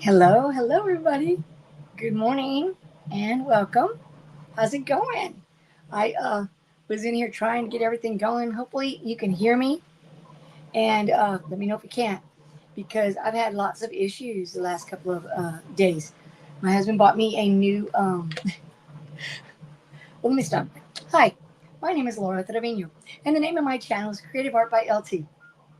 Hello, everybody. Good morning and welcome. How's it going? I was in here trying to get everything going. Hopefully, you can hear me and let me know if you can't because I've had lots of issues the last couple of days. My husband bought me a new. Well, let me stop. Hi, my name is Laura Trevino, and the name of my channel is Creative Art by LT.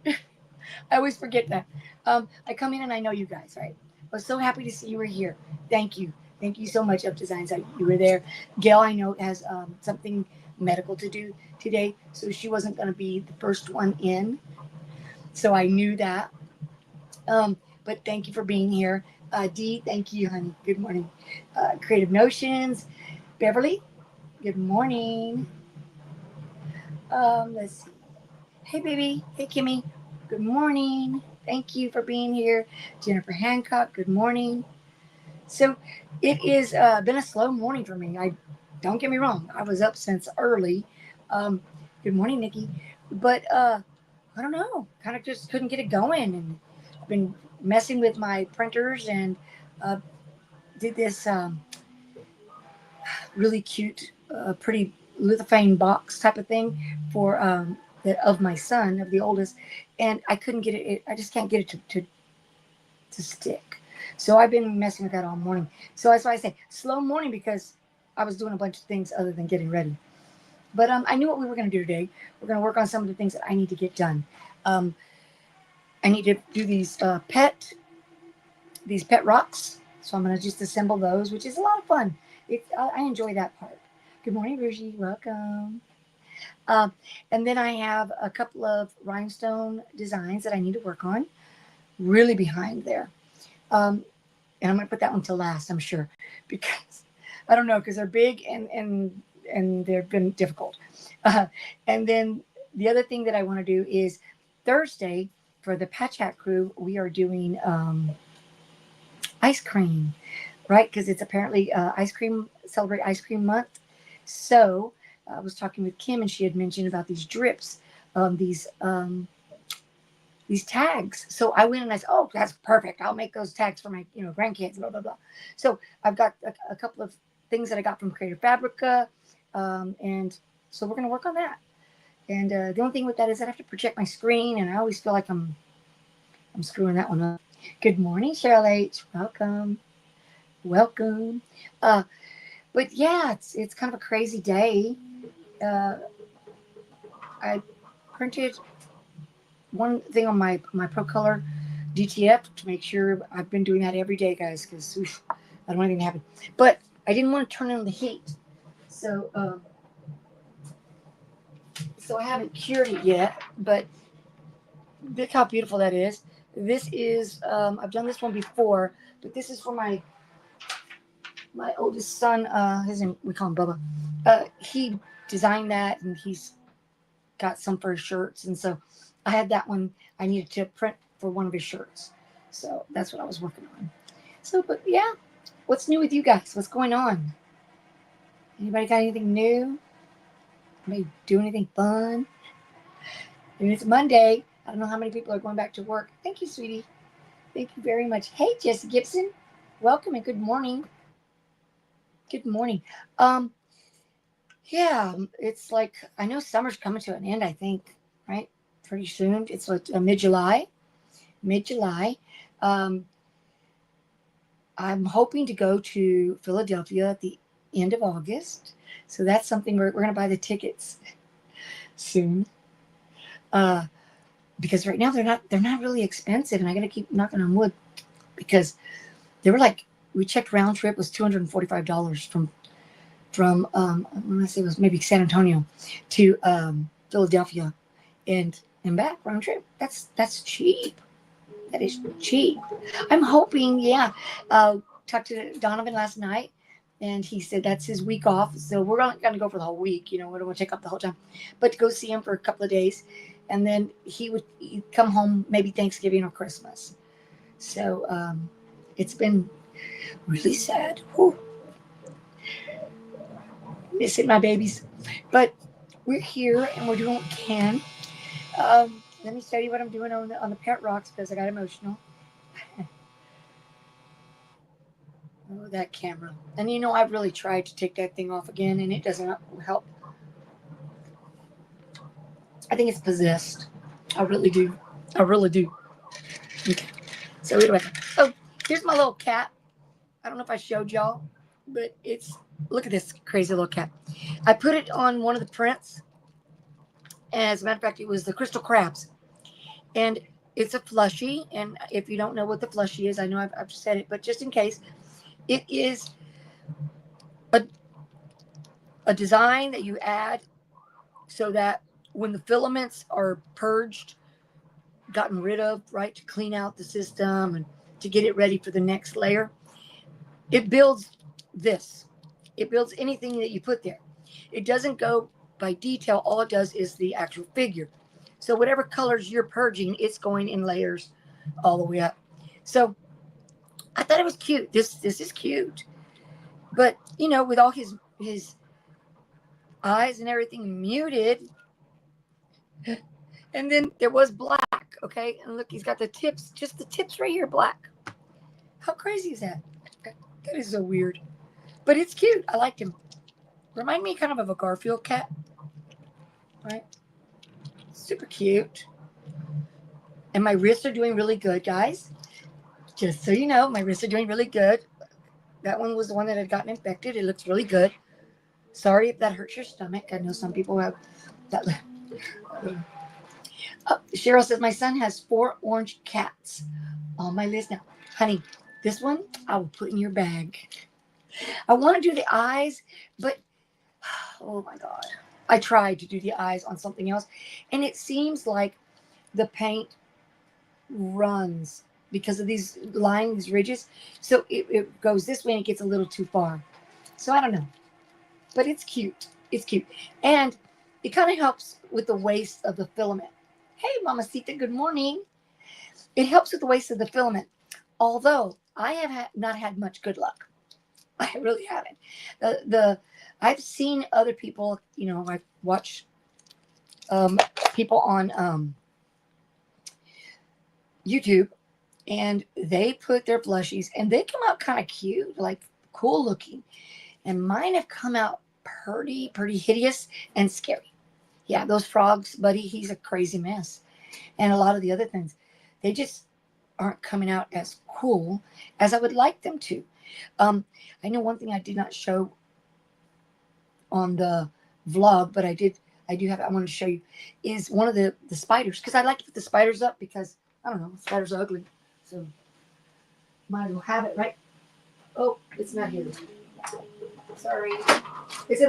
I always forget that. I come in and I know you guys, right? I was so happy to see you were here. Thank you. Thank you so much, Up Designs, that you were there. Gail, I know, has something medical to do today, so she wasn't going to be the first one in. So I knew that. But thank you for being here. Dee, thank you, honey. Good morning. Creative Notions. Beverly, good morning. Let's see. Hey, baby. Hey, Kimmy. Good morning. Thank you for being here. Jennifer Hancock, good morning. So it is been a slow morning for me. I don't get me wrong. I was up since early. Um, good morning, Nikki. But I don't know. Kind of just couldn't get it going, and I've been messing with my printers and uh, did this really cute, pretty lithophane box type of thing for of my son, of the oldest, and I couldn't get it. I just can't get it to stick. So I've been messing with that all morning. So that's why I say slow morning because I was doing a bunch of things other than getting ready. But I knew what we were going to do today. We're going to work on some of the things that I need to get done. Um, I need to do these pet rocks. So I'm going to just assemble those, which is a lot of fun. I enjoy that part. Good morning, Ruji. Welcome. Um, and then I have a couple of rhinestone designs that I need to work on. Really behind there. Um, and I'm going to put that one to last, I'm sure, because I don't know, because they're big and they've been difficult. Uh, and then the other thing that I want to do is Thursday for the Patch Hat crew, we are doing ice cream, right? Because it's apparently celebrate ice cream month. So I was talking with Kim, and she had mentioned about these drips, um, these um, these tags. So I went and I said, "Oh, that's perfect. I'll make those tags for my grandkids." Blah blah blah. So I've got a couple of things that I got from Creative Fabrica, and so we're gonna work on that. And the only thing with that is I have to project my screen, and I always feel like I'm screwing that one up. Good morning, Cheryl H. Welcome, welcome. Uh, but yeah, it's kind of a crazy day. Uh, I printed one thing on my Pro Color DTF to make sure. I've been doing that every day, guys, because I don't want anything to happen. But I didn't want to turn on the heat, so so I haven't cured it yet. But look how beautiful that is. This is I've done this one before, but this is for my oldest son. His name, we call him Bubba. He designed that, and he's got some for his shirts, and so I had that one. I needed to print for one of his shirts, so that's what I was working on. So, but yeah, what's new with you guys? What's going on? Anybody got anything new? Maybe do anything fun? And it's Monday. I don't know how many people are going back to work. Thank you, sweetie. Thank you very much. Hey, Jesse Gibson. Welcome and good morning. Good morning. Um, yeah, it's like I know summer's coming to an end, I think, right? Pretty soon. It's like mid July. Mid July. Um, I'm hoping to go to Philadelphia at the end of August. So that's something we're going to buy the tickets soon. Uh, because right now they're not really expensive, and I got to keep knocking on wood because they were like we checked round trip was $245 from I want to say it was maybe San Antonio to Philadelphia and back round trip. That's cheap. That is cheap. I'm hoping, yeah. Talked to Donovan last night, and he said that's his week off. So we're not going to go for the whole week. We don't want to take up the whole time, but to go see him for a couple of days, and then he'd come home maybe Thanksgiving or Christmas. So it's been really sad. Whew, missing my babies, but we're here and we're doing what we can. Let me show you what I'm doing on the pet rocks because I got emotional. Oh, that camera. And you know, I've really tried to take that thing off again, and it doesn't help. I think it's possessed. I really do. I really do. Okay. So anyway, oh, here's my little cat. I don't know if I showed y'all, but it's, look at this crazy little cat. I put it on one of the prints. As a matter of fact, it was the crystal crabs, and it's a plushie. And if you don't know what the plushie is, I know I've said it, but just in case, it is a, a design that you add so that when the filaments are purged, gotten rid of, right, to clean out the system and to get it ready for the next layer, it builds this. It builds anything that you put there. It doesn't go by detail. All it does is the actual figure. So whatever colors you're purging, it's going in layers all the way up. So I thought it was cute. This is cute. But you know, with all his eyes and everything muted, and then there was black, okay? And look, he's got the tips, just the tips right here, black. How crazy is that? That is so weird. But it's cute. I liked him. Remind me kind of a Garfield cat. Right? Super cute. And my wrists are doing really good, guys. Just so you know, my wrists are doing really good. That one was the one that had gotten infected. It looks really good. Sorry if that hurts your stomach. I know some people have that. Cheryl says, my son has 4 orange cats on my list now. Honey, this one I will put in your bag. I want to do the eyes, but oh my God. I tried to do the eyes on something else, and it seems like the paint runs because of these lines, these ridges. So it goes this way and it gets a little too far. So I don't know. But it's cute. It's cute. And it kind of helps with the waste of the filament. Hey, Mamacita, good morning. It helps with the waste of the filament. Although I have not had much good luck. I really haven't. I've seen other people, you know, I've watched people on YouTube, and they put their plushies and they come out kind of cute, like cool looking. And mine have come out pretty hideous and scary. Yeah, those frogs, buddy, he's a crazy mess. And a lot of the other things, they just aren't coming out as cool as I would like them to. I know one thing I did not show on the vlog, but I do have, I want to show you, is one of the spiders, because I like to put the spiders up because, I don't know, spiders are ugly. So might as well have it, right? Oh, it's not here. Sorry. It's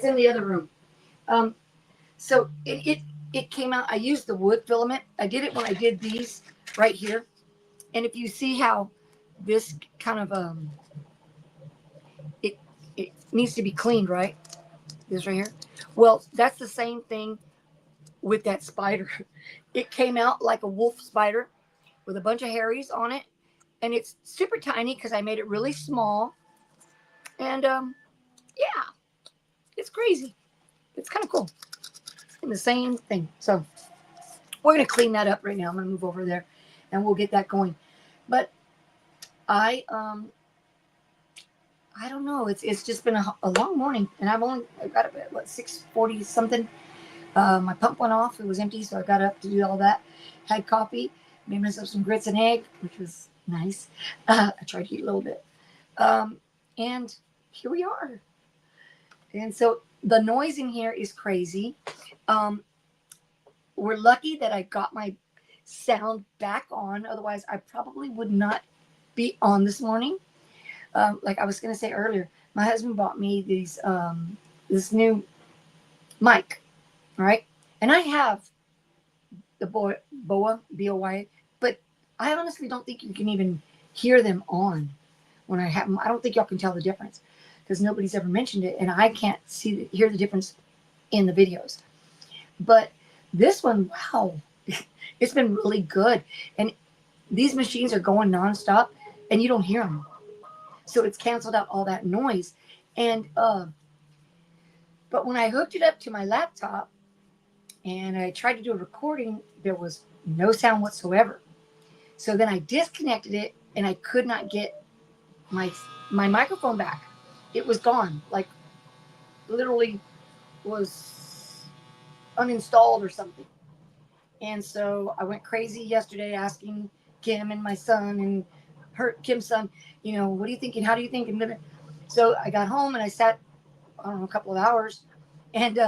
in the other room. So it came out. I used the wood filament. I did it when I did these right here. And if you see how this kind of it needs to be cleaned, right? This right here. Well, that's the same thing with that spider. It came out like a wolf spider with a bunch of hairies on it, and it's super tiny because I made it really small. And yeah, it's crazy. It's kind of cool. And the same thing. So we're gonna clean that up right now. I'm gonna move over there, and we'll get that going. But I don't know. It's just been a long morning, and I got up at what 6:40 something. My pump went off. It was empty, so I got up to do all that. Had coffee, made myself some grits and egg, which was nice. I tried to eat a little bit. And here we are. And so the noise in here is crazy. We're lucky that I got my sound back on. Otherwise, I probably would not be on this morning. Like I was going to say earlier, my husband bought me this new mic, right? And I have the BOA, B-O-Y, but I honestly don't think you can even hear them on when I have them. I don't think y'all can tell the difference because nobody's ever mentioned it, and I can't hear the difference in the videos. But this one, wow, it's been really good. And these machines are going nonstop, and you don't hear them. So it's canceled out all that noise. And but when I hooked it up to my laptop and I tried to do a recording, there was no sound whatsoever. So then I disconnected it, and I could not get my microphone back. It was gone, like literally was uninstalled or something. And so I went crazy yesterday asking Kim and my son and Kim's son, what are you thinking? How do you think? And so I got home and I sat, I don't know, a couple of hours, and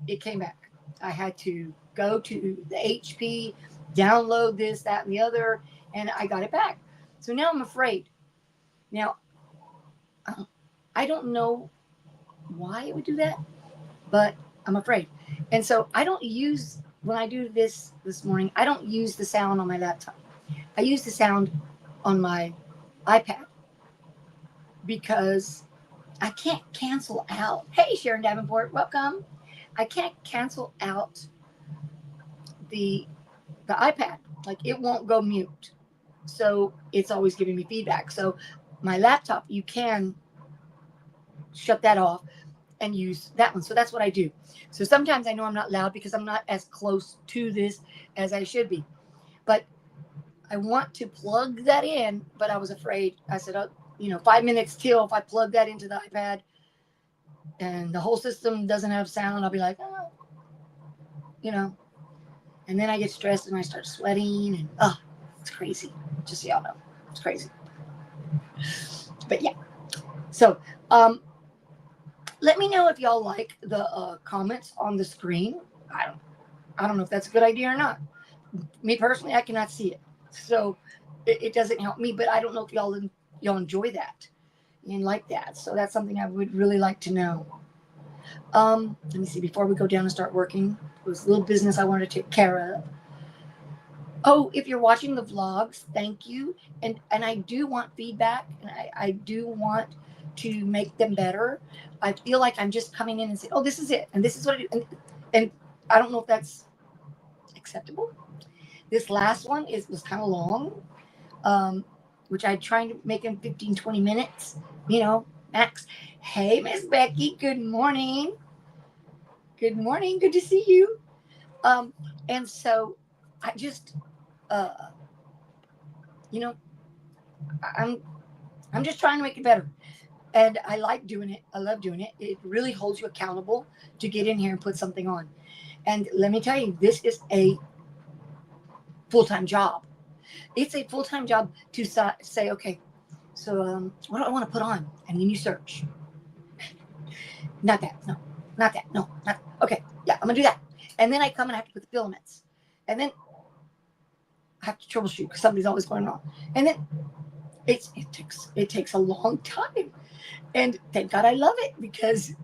it came back. I had to go to the HP, download this, that, and the other, and I got it back. So now I'm afraid. Now, I don't know why it would do that, but I'm afraid. And so I don't use, when I do this morning, I don't use the sound on my laptop. I use the sound on my iPad because I can't cancel out. Hey, Sharon Davenport, welcome. I can't cancel out the iPad. Like, it won't go mute. So it's always giving me feedback. So my laptop, you can shut that off and use that one. So that's what I do. So sometimes I know I'm not loud because I'm not as close to this as I should be. But I want to plug that in, but I was afraid. I said, 5 minutes till, if I plug that into the iPad and the whole system doesn't have sound, I'll be like, and then I get stressed and I start sweating and, it's crazy. Just so y'all know, it's crazy. But yeah. So, let me know if y'all like the comments on the screen. I don't know if that's a good idea or not. Me personally, I cannot see it, so it doesn't help me. But I don't know if y'all enjoy that and like that. So that's something I would really like to know. Let me see, before we go down and start working, it was a little business I wanted to take care of. Oh, if you're watching the vlogs, thank you. And I do want feedback, and I do want to make them better. I feel like I'm just coming in and saying, oh, this is it, and this is what I do. And I don't know if that's acceptable. This last one was kind of long, which I tried to make in 15, 20 minutes, max. Hey, Miss Becky, good morning. Good morning. Good to see you. And so I just, I'm just trying to make it better. And I like doing it. I love doing it. It really holds you accountable to get in here and put something on. And let me tell you, this is a full-time job. It's a full-time job to say, okay, so what do I want to put on? And then you search. Not that. No, not that. No, not. Okay, yeah, I'm going to do that. And then I come and I have to put the filaments. And then I have to troubleshoot because something's always going wrong. And then it takes a long time. And thank God I love it because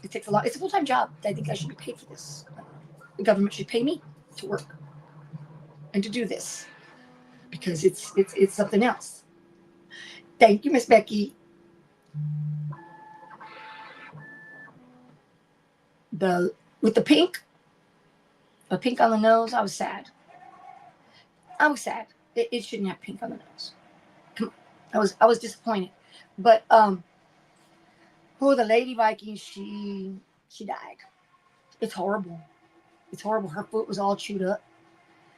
it takes a lot. It's a full-time job. I think I should be paid for this. The government should pay me to work and to do this because it's something else. Thank you, Miss Becky. With the pink on the nose, I was sad. It shouldn't have pink on the nose. Come on. I was disappointed. But the Lady Viking, she died. It's horrible. It's horrible. Her foot was all chewed up.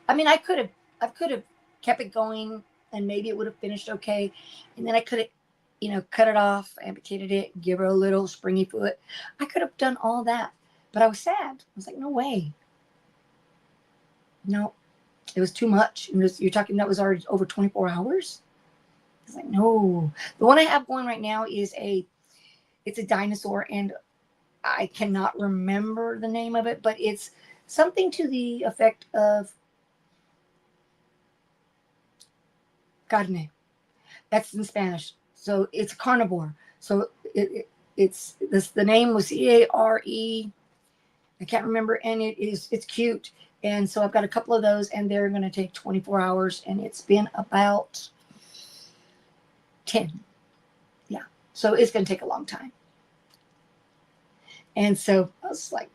I mean, I could have kept it going and maybe it would have finished okay. And then I could have, cut it off, amputated it, give her a little springy foot. I could have done all that. But I was sad. I was like, no way. No, it was too much. You're talking that was already over 24 hours? I was like, no. The one I have going right now is it's a dinosaur, and I cannot remember the name of it, but it's something to the effect of carne. That's in Spanish. So it's a carnivore. So it's the name was CARE. I can't remember, and it's cute. And so I've got a couple of those, and they're going to take 24 hours, and it's been about 10. Yeah. So it's going to take a long time. And so I was like,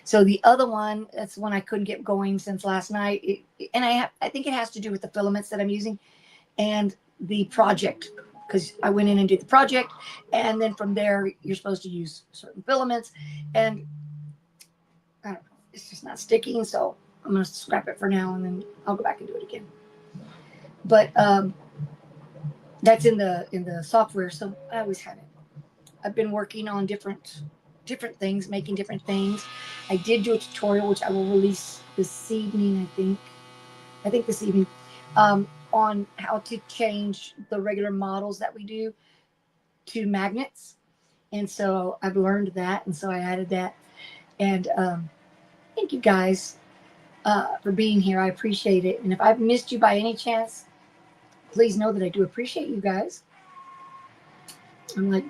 so the other one, that's the one I couldn't get going since last night. I think it has to do with the filaments that I'm using and the project, because I went in and did the project, and then from there you're supposed to use certain filaments, and I don't know, it's just not sticking. So I'm going to scrap it for now, and then I'll go back and do it again. but that's in the software. So I always had it. I've been working on different things, making different things. I did do a tutorial which I will release this evening. I think this evening, on how to change the regular models that we do to magnets. And so I've learned that, and so I added that. And thank you guys for being here. I appreciate it. And if I've missed you by any chance, please know that I do appreciate you guys. I'm like,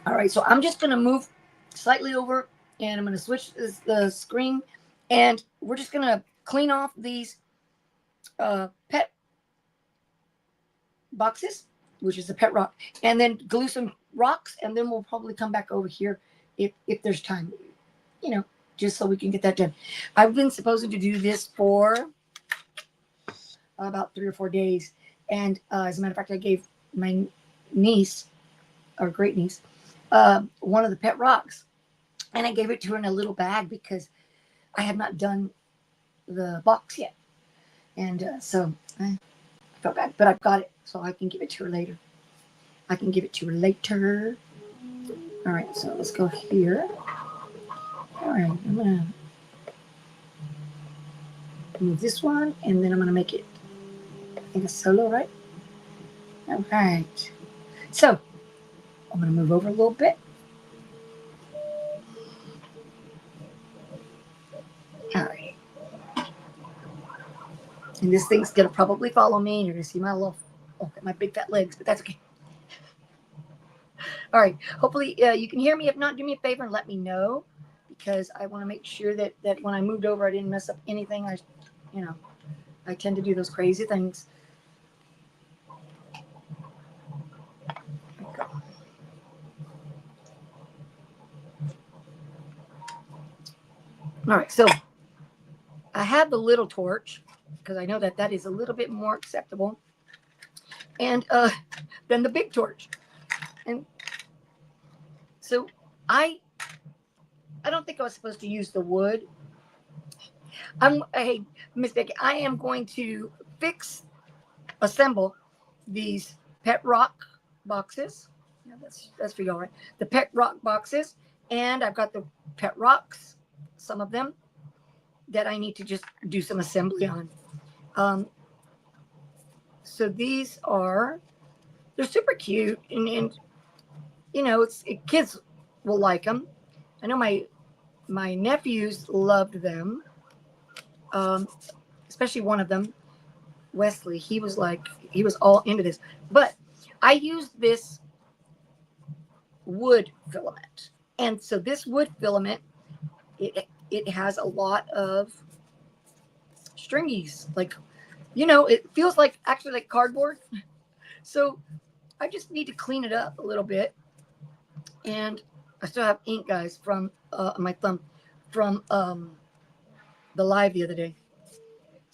all right, so I'm just going to move slightly over, and I'm going to switch the screen, and we're just going to clean off these pet boxes, which is the pet rock, and then glue some rocks, and then we'll probably come back over here if there's time, you know, just so we can get that done. I've been supposed to do this for about 3 or 4 days, and as a matter of fact, I gave my niece, our great niece, one of the pet rocks, and I gave it to her in a little bag because I had not done the box yet, and so I felt bad, but I've got it, so I can give it to her later. All right, so let's go here. All right, I'm gonna move this one, and then I'm gonna make it, I think, a solo, right? All right, so I'm gonna move over a little bit. All right, and this thing's gonna probably follow me, and you're gonna see my little, my big fat legs, but that's okay. All right, hopefully you can hear me. If not, do me a favor and let me know, because I want to make sure that when I moved over, I didn't mess up anything. I tend to do those crazy things. All right, so I have the little torch because I know that is a little bit more acceptable, and then the big torch. And so I don't think I was supposed to use the wood. Hey, Miss Becky, I am going to assemble these pet rock boxes. Yeah, that's for y'all, right? The pet rock boxes, and I've got the pet rocks, some of them that I need to just do some assembly on. So these they're super cute, and you know, kids will like them. I know my nephews loved them, especially one of them, Wesley. He was all into this. But I used this wood filament, and so this wood filament, it has a lot of stringies, like, you know, it feels like actually like cardboard. So I just need to clean it up a little bit. And I still have ink, guys, from my thumb from the live the other day.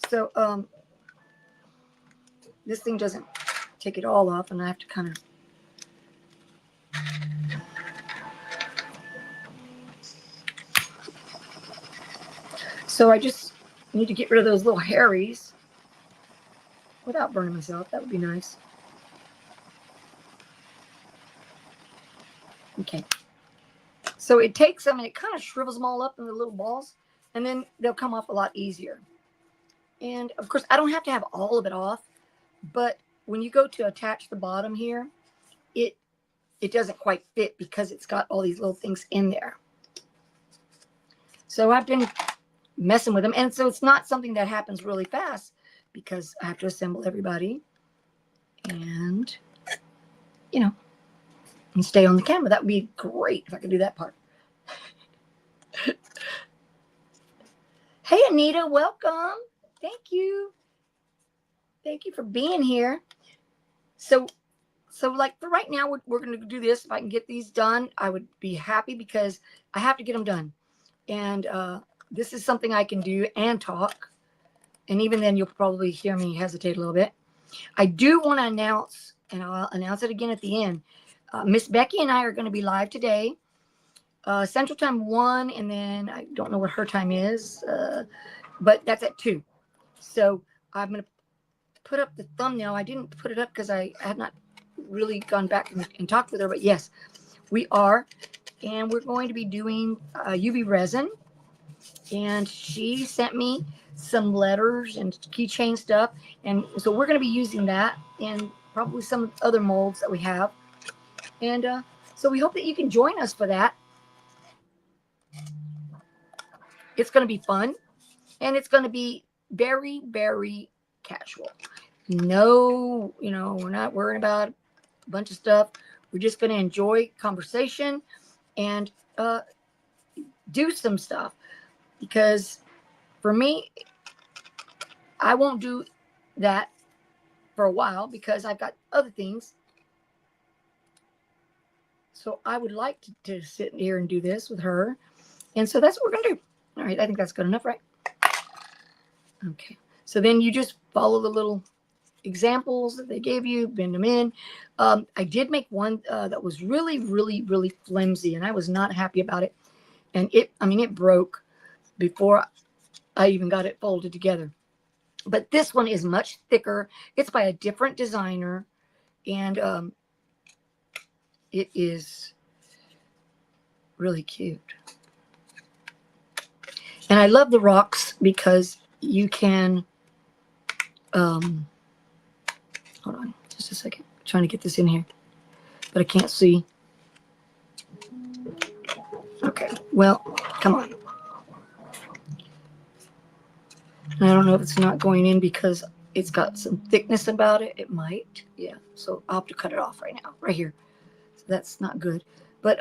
So this thing doesn't take it all off, and I have to kind of so I just need to get rid of those little hairies without burning myself. That would be nice. Okay. So it takes them and it kind of shrivels them all up in the little balls, and then they'll come off a lot easier. And of course, I don't have to have all of it off, but when you go to attach the bottom here, it doesn't quite fit because it's got all these little things in there. So I've been messing with them, and so it's not something that happens really fast because I have to assemble everybody and, you know, and stay on the camera. That would be great if I could do that part. Hey, Anita, welcome. Thank you. Thank you for being here. So like for right now, we're going to do this. If I can get these done, I would be happy because I have to get them done. And this is something I can do and talk. And even then, you'll probably hear me hesitate a little bit. I do want to announce, and I'll announce it again at the end. Miss Becky and I are going to be live today, Central Time 1, and then I don't know what her time is, but that's at 2. So I'm going to put up the thumbnail. I didn't put it up because I had not really gone back and talked with her, but yes, we are. And we're going to be doing UV resin. And she sent me some letters and keychain stuff. And so we're going to be using that and probably some other molds that we have. And so we hope that you can join us for that. It's going to be fun. And it's going to be very, very casual. No, we're not worrying about a bunch of stuff. We're just going to enjoy conversation and do some stuff. Because for me, I won't do that for a while because I've got other things. So I would like to sit here and do this with her. And so that's what we're going to do. All right, I think that's good enough, right? Okay. So then you just follow the little examples that they gave you, bend them in. I did make one that was really, really, really flimsy, and I was not happy about it. And it broke before I even got it folded together. But this one is much thicker. It's by a different designer, and it is really cute. And I love the rocks because you can, hold on just a second. I'm trying to get this in here, but I can't see. Okay, well, come on. And I don't know if it's not going in because it's got some thickness about it. It might, yeah. So I'll have to cut it off right now, right here. So that's not good. But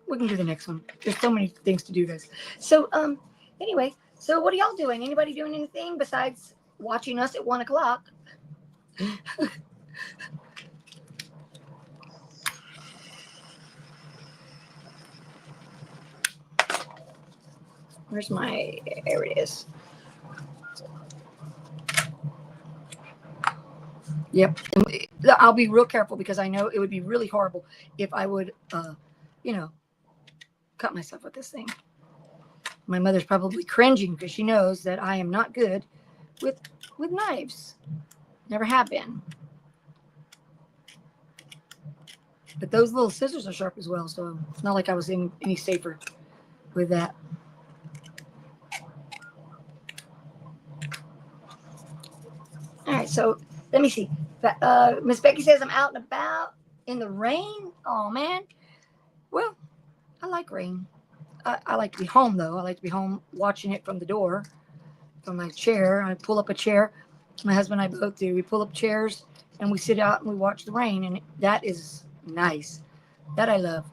we can do the next one. There's so many things to do, guys. So anyway, so what are y'all doing? Anybody doing anything besides watching us at 1 o'clock? Where's my, there it is. Yep. I'll be real careful because I know it would be really horrible if I would, cut myself with this thing. My mother's probably cringing because she knows that I am not good with knives. Never have been. But those little scissors are sharp as well, so it's not like I was any safer with that. All right, so let me see. Miss Becky says I'm out and about in the rain. Oh, man. Well, I like rain. I like to be home, though. I like to be home watching it from the door, from my chair. I pull up a chair. My husband and I both do. We pull up chairs, and we sit out and we watch the rain, and that is nice. That I love.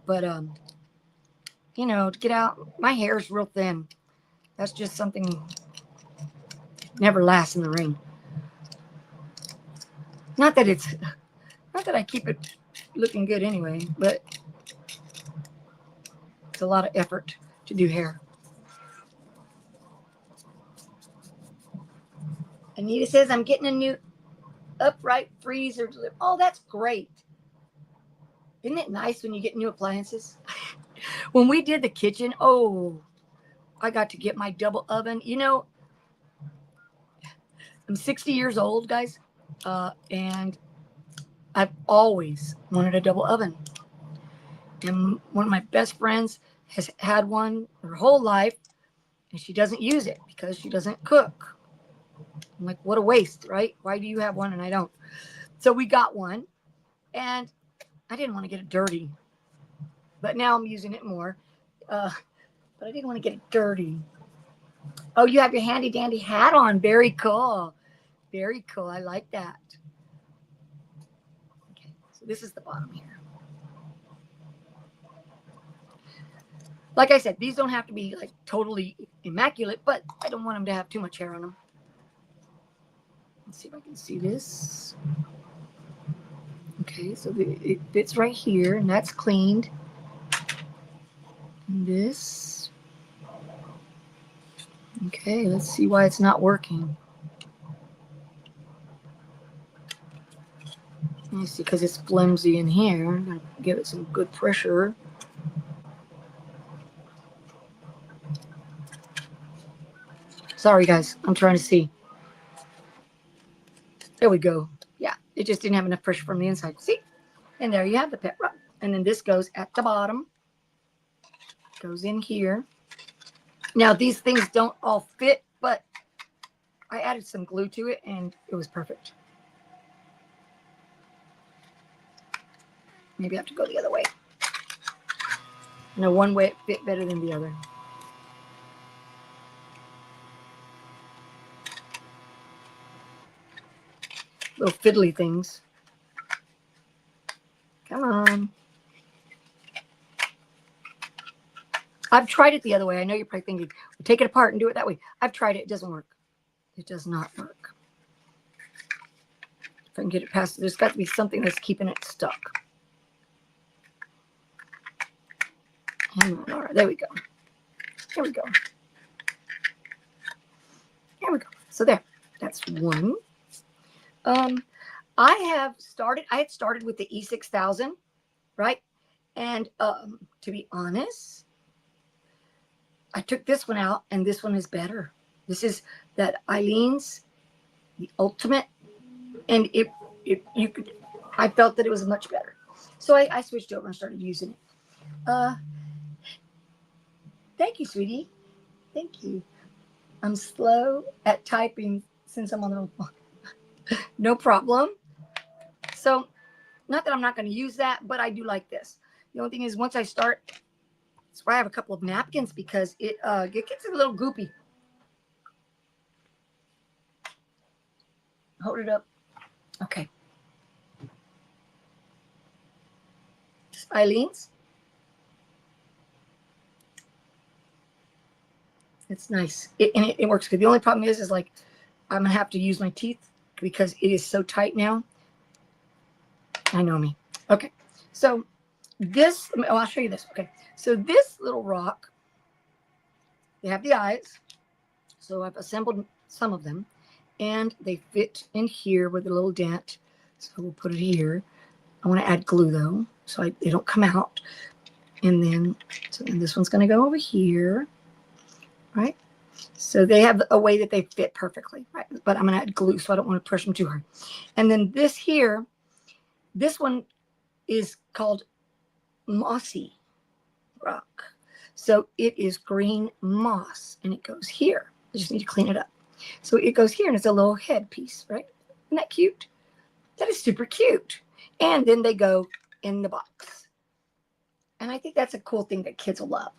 But, to get out, my hair is real thin. That's just something never lasts in the rain. Not that I keep it looking good anyway, but it's a lot of effort to do hair. Anita says, I'm getting a new upright freezer. Oh, that's great. Isn't it nice when you get new appliances? When we did the kitchen, I got to get my double oven. I'm 60 years old, guys, and I've always wanted a double oven. And one of my best friends has had one her whole life, and she doesn't use it because she doesn't cook. I'm like, what a waste, right? Why do you have one and I don't? So we got one, and I didn't want to get it dirty, but now I'm using it more. But I didn't want to get it dirty. Oh, you have your handy dandy hat on. Very cool. Very cool. I like that. Okay, so this is the bottom here. Like I said, these don't have to be like totally immaculate, but I don't want them to have too much hair on them. Let's see if I can see this. Okay, so it fits right here, and that's cleaned. And this. Okay, let's see why it's not working. Let me see, because it's flimsy in here. I'm going to give it some good pressure. Sorry, guys. I'm trying to see. There we go. Yeah, it just didn't have enough pressure from the inside. See? And there you have the pet rock. And then this goes at the bottom. Goes in here. Now, these things don't all fit, but I added some glue to it, and it was perfect. Maybe I have to go the other way. No, one way it fit better than the other. Little fiddly things. Come on. I've tried it the other way. I know you're probably thinking, well, take it apart and do it that way. I've tried it. It doesn't work. It does not work. If I can get it past, there's got to be something that's keeping it stuck. All right, there we go. There we go. There we go. So there, that's one. I had started with the E6000, right? And to be honest, I took this one out, and this one is better. This is that Eileen's, the Ultimate, and I felt that it was much better. So I switched over and started using it. Thank you, sweetie. Thank you. I'm slow at typing since I'm on the phone. No problem. So, not that I'm not going to use that, but I do like this. The only thing is, once I start, that's why I have a couple of napkins, because it gets a little goopy. Hold it up. Okay. Eileen's. It's nice. It works good. The only problem is like I'm going to have to use my teeth because it is so tight now. I know me. Okay. So this, I'll show you this. Okay. So this little rock, they have the eyes. So I've assembled some of them, and they fit in here with a little dent. So we'll put it here. I want to add glue though, so they don't come out. And then this one's going to go over here. Right? So they have a way that they fit perfectly, right? But I'm going to add glue, so I don't want to push them too hard. And then this here, this one is called Mossy Rock. So it is green moss, and it goes here. I just need to clean it up. So it goes here, and it's a little head piece, right? Isn't that cute? That is super cute. And then they go in the box. And I think that's a cool thing that kids will love.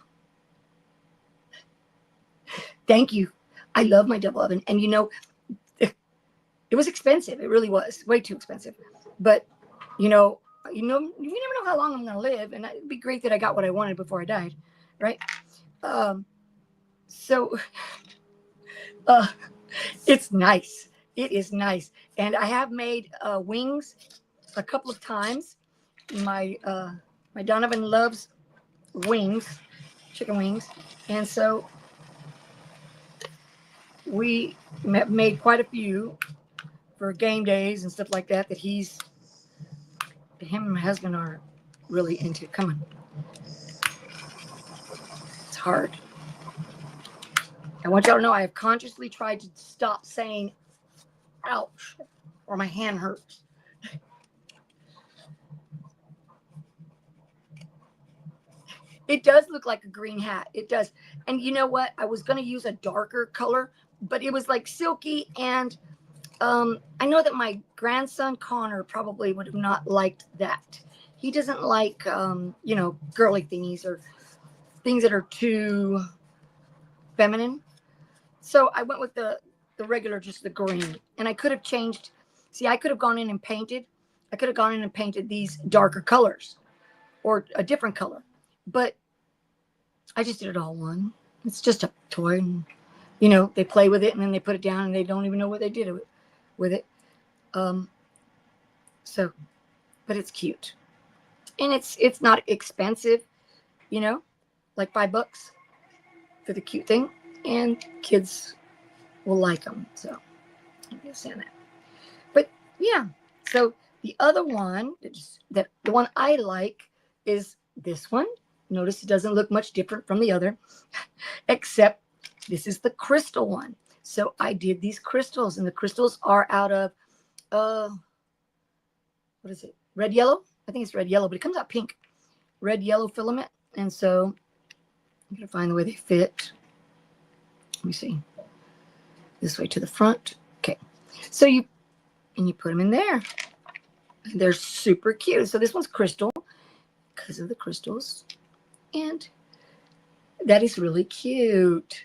Thank you. I love my double oven. And you know, it was expensive. It really was. Way too expensive. But you never know how long I'm going to live. And it'd be great that I got what I wanted before I died. Right? So it's nice. It is nice. And I have made wings a couple of times. My Donovan loves wings, chicken wings. And so we made quite a few for game days and stuff like that, him and my husband are really into. Come on. It's hard. I want y'all to know I have consciously tried to stop saying ouch or my hand hurts. It does look like a green hat. It does. And you know what? I was going to use a darker color, but it was like silky. And I know that my grandson Connor probably would have not liked that. He doesn't like, girly thingies or things that are too feminine. So I went with the regular, just the green. And I could have changed. See, I could have gone in and painted. I could have gone in and painted these darker colors or a different color. But I just did it all one. It's just a toy. And, they play with it and then they put it down and they don't even know what they did with it. But it's cute. And it's not expensive, like $5 for the cute thing. And kids will like them. So I'm just saying that. But yeah, so the other one, the one I like is this one. Notice it doesn't look much different from the other, except this is the crystal one. So I did these crystals, and the crystals are out of, what is it? Red yellow? I think it's red yellow, but it comes out pink. Red yellow filament. And so I'm going to find the way they fit. Let me see. This way to the front. Okay. So you put them in there. They're super cute. So this one's crystal because of the crystals. And that is really cute.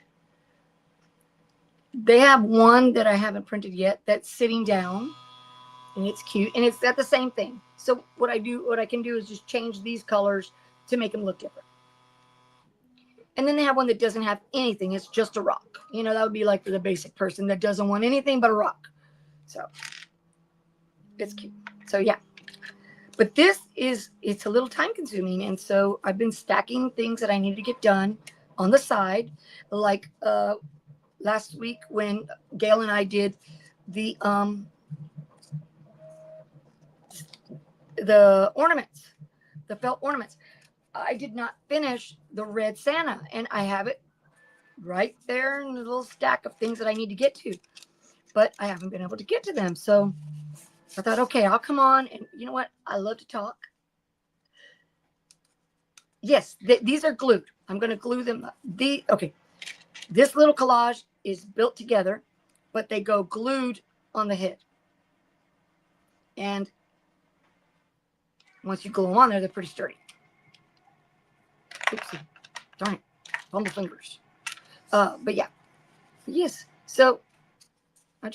They have one that I haven't printed yet that's sitting down, and it's cute, and it's got the same thing. So what I can do is just change these colors to make them look different. And then they have one that doesn't have anything. It's just a rock. You know, that would be like for the basic person that doesn't want anything but a rock. So it's cute. So yeah. But it's a little time consuming. And so I've been stacking things that I need to get done on the side. Like last week when Gail and I did the ornaments, the felt ornaments. I did not finish the red Santa, and I have it right there in a little stack of things that I need to get to, but I haven't been able to get to them. So I thought, okay, I'll come on, and you know what? I love to talk. Yes, these are glued. I'm going to glue them. Okay, this little collage is built together, but they go glued on the head. And once you glue them on there, they're pretty sturdy. Oopsie. Darn it. Fumble fingers. But yeah. Yes. So I'm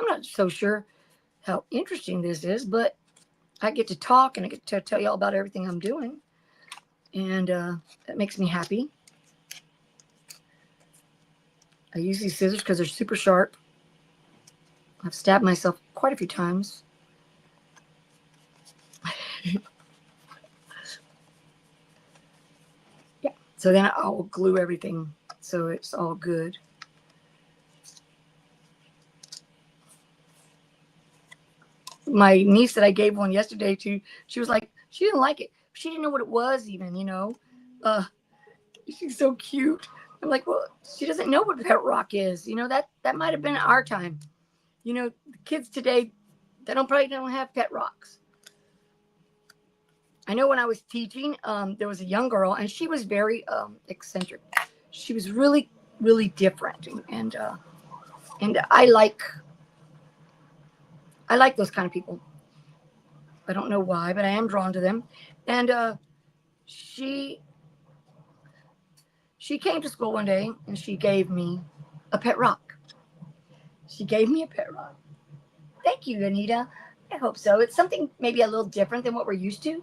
not so sure how interesting this is, but I get to talk and I get to tell you all about everything I'm doing. And that makes me happy. I use these scissors because they're super sharp. I've stabbed myself quite a few times. Yeah. So then I'll glue everything so it's all good. My niece that I gave one yesterday to, she was like, she didn't like it. She didn't know what it was even, you know. She's so cute. I'm like, well, she doesn't know what pet rock is. You know, that might have been our time. You know, the kids today, they probably don't have pet rocks. I know when I was teaching, there was a young girl, and she was very eccentric. She was really, really different, and I like those kind of people. I don't know why, but I am drawn to them. And she came to school one day, and she gave me a pet rock. She gave me a pet rock. Thank you, Anita. I hope so. It's something maybe a little different than what we're used to.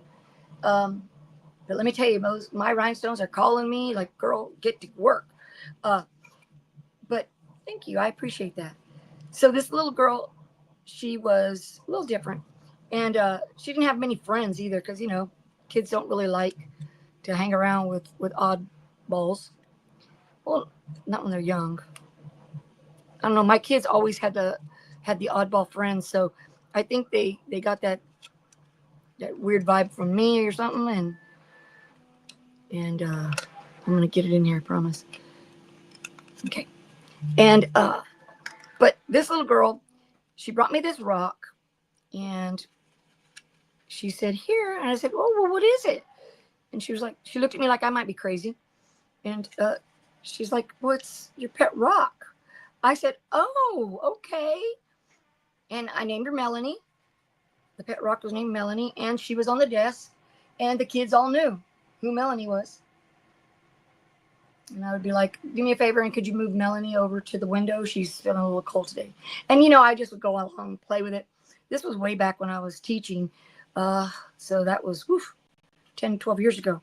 But let me tell you, my rhinestones are calling me like, girl, get to work. But thank you. I appreciate that. So this little girl, she was a little different. And she didn't have many friends either because, you know, kids don't really like to hang around with oddballs. Well, not when they're young. I don't know. My kids always had the oddball friends. So I think they got that weird vibe from me or something. And I'm going to get it in here, I promise. Okay. And, but this little girl, she brought me this rock, and she said, here. And I said, oh, well, what is it? And she was like, she looked at me like I might be crazy. And she's like, well, it's your pet rock. I said, oh, okay. And I named her Melanie. The pet rock was named Melanie, and she was on the desk, and the kids all knew who Melanie was. And I would be like, do me a favor, and could you move Melanie over to the window? She's feeling a little cold today. And, you know, I just would go along and play with it. This was way back when I was teaching. So that was 10, 12 years ago.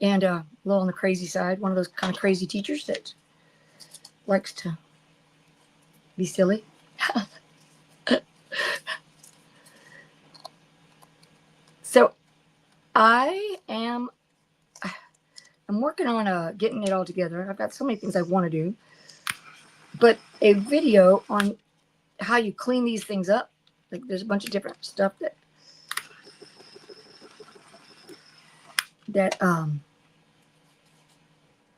And a little on the crazy side, one of those kind of crazy teachers that likes to be silly. So I'm working on getting it all together. I've got so many things I want to do, but a video on how you clean these things up. Like there's a bunch of different stuff that on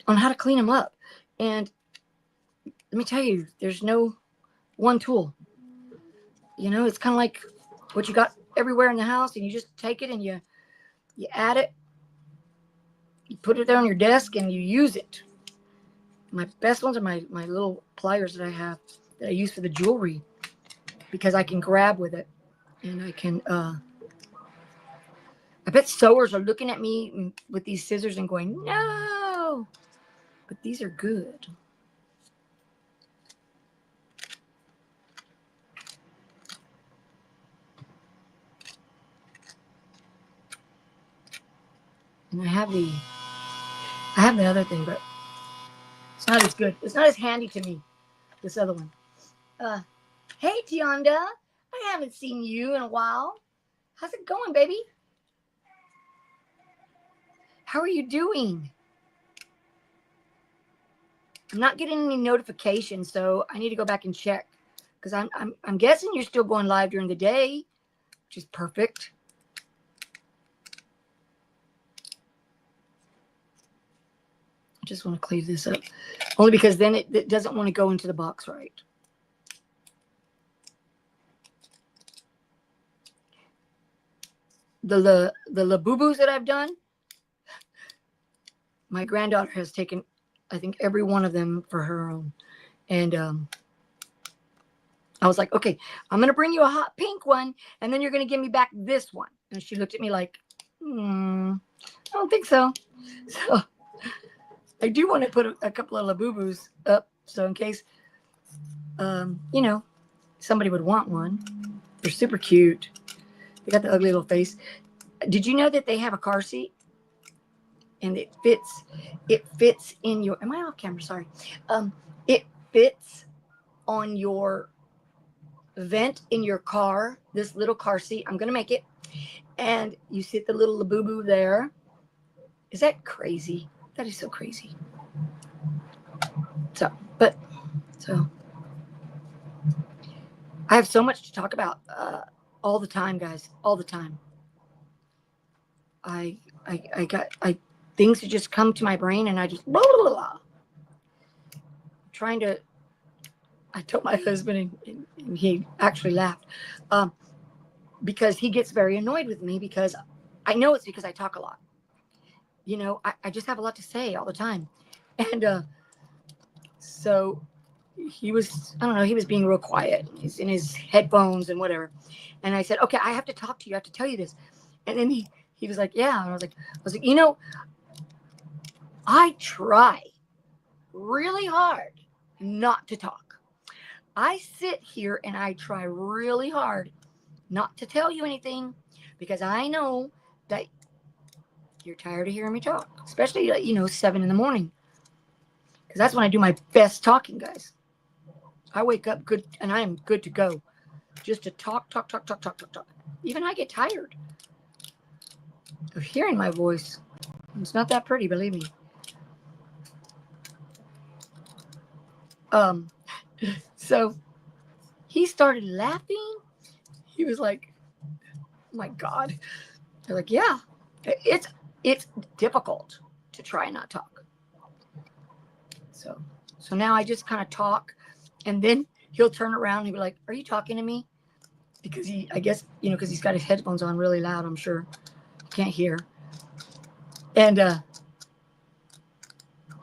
how to clean them up. And let me tell you, there's no one tool. You know, it's kind of like what you got everywhere in the house, and you just take it and you add it, you put it there on your desk, and you use it. My best ones are my little pliers that I have that I use for the jewelry, because I can grab with it, and I can. I bet sewers are looking at me with these scissors and going, no, but these are good. And I have the other thing, but it's not as good. It's not as handy to me, this other one. Hey, Tionda. I haven't seen you in a while. How's it going, baby? How are you doing? I'm not getting any notifications, so I need to go back and check, because I'm guessing you're still going live during the day, which is perfect. I just want to clean this up, only because then it doesn't want to go into the box right. The Labubus that I've done, my granddaughter has taken, I think, every one of them for her own. And I was like, okay, I'm going to bring you a hot pink one, and then you're going to give me back this one. And she looked at me like, I don't think so. So I do want to put a couple of Labubus up, so in case, you know, somebody would want one. They're super cute. They got the ugly little face. Did you know that they have a car seat? And it fits in your, am I off camera? Sorry. It fits on your vent in your car, this little car seat. I'm going to make it. And you sit the little Labubu there. Is that crazy? That is so crazy. So I have so much to talk about all the time, guys, all the time. I things that just come to my brain, and I just blah, blah, blah. Trying to. I told my husband, and he actually laughed, because he gets very annoyed with me, because I know it's because I talk a lot. You know, I just have a lot to say all the time, and so he was, I don't know, he was being real quiet. He's in his headphones and whatever, and I said, okay, I have to talk to you. I have to tell you this, and then he was like, yeah, and I was like, you know, I try really hard not to talk. I sit here and I try really hard not to tell you anything, because I know that you're tired of hearing me talk, especially, you know, 7 in the morning, because that's when I do my best talking, guys. I wake up good and I am good to go, just to talk. Even I get tired of hearing my voice. It's not that pretty, believe me. So he started laughing. He was like, oh my God. They're like, yeah, it's difficult to try and not talk. So now I just kind of talk, and then he'll turn around and he'll be like, are you talking to me? Because I guess, you know, because he's got his headphones on really loud, I'm sure. Can't hear. And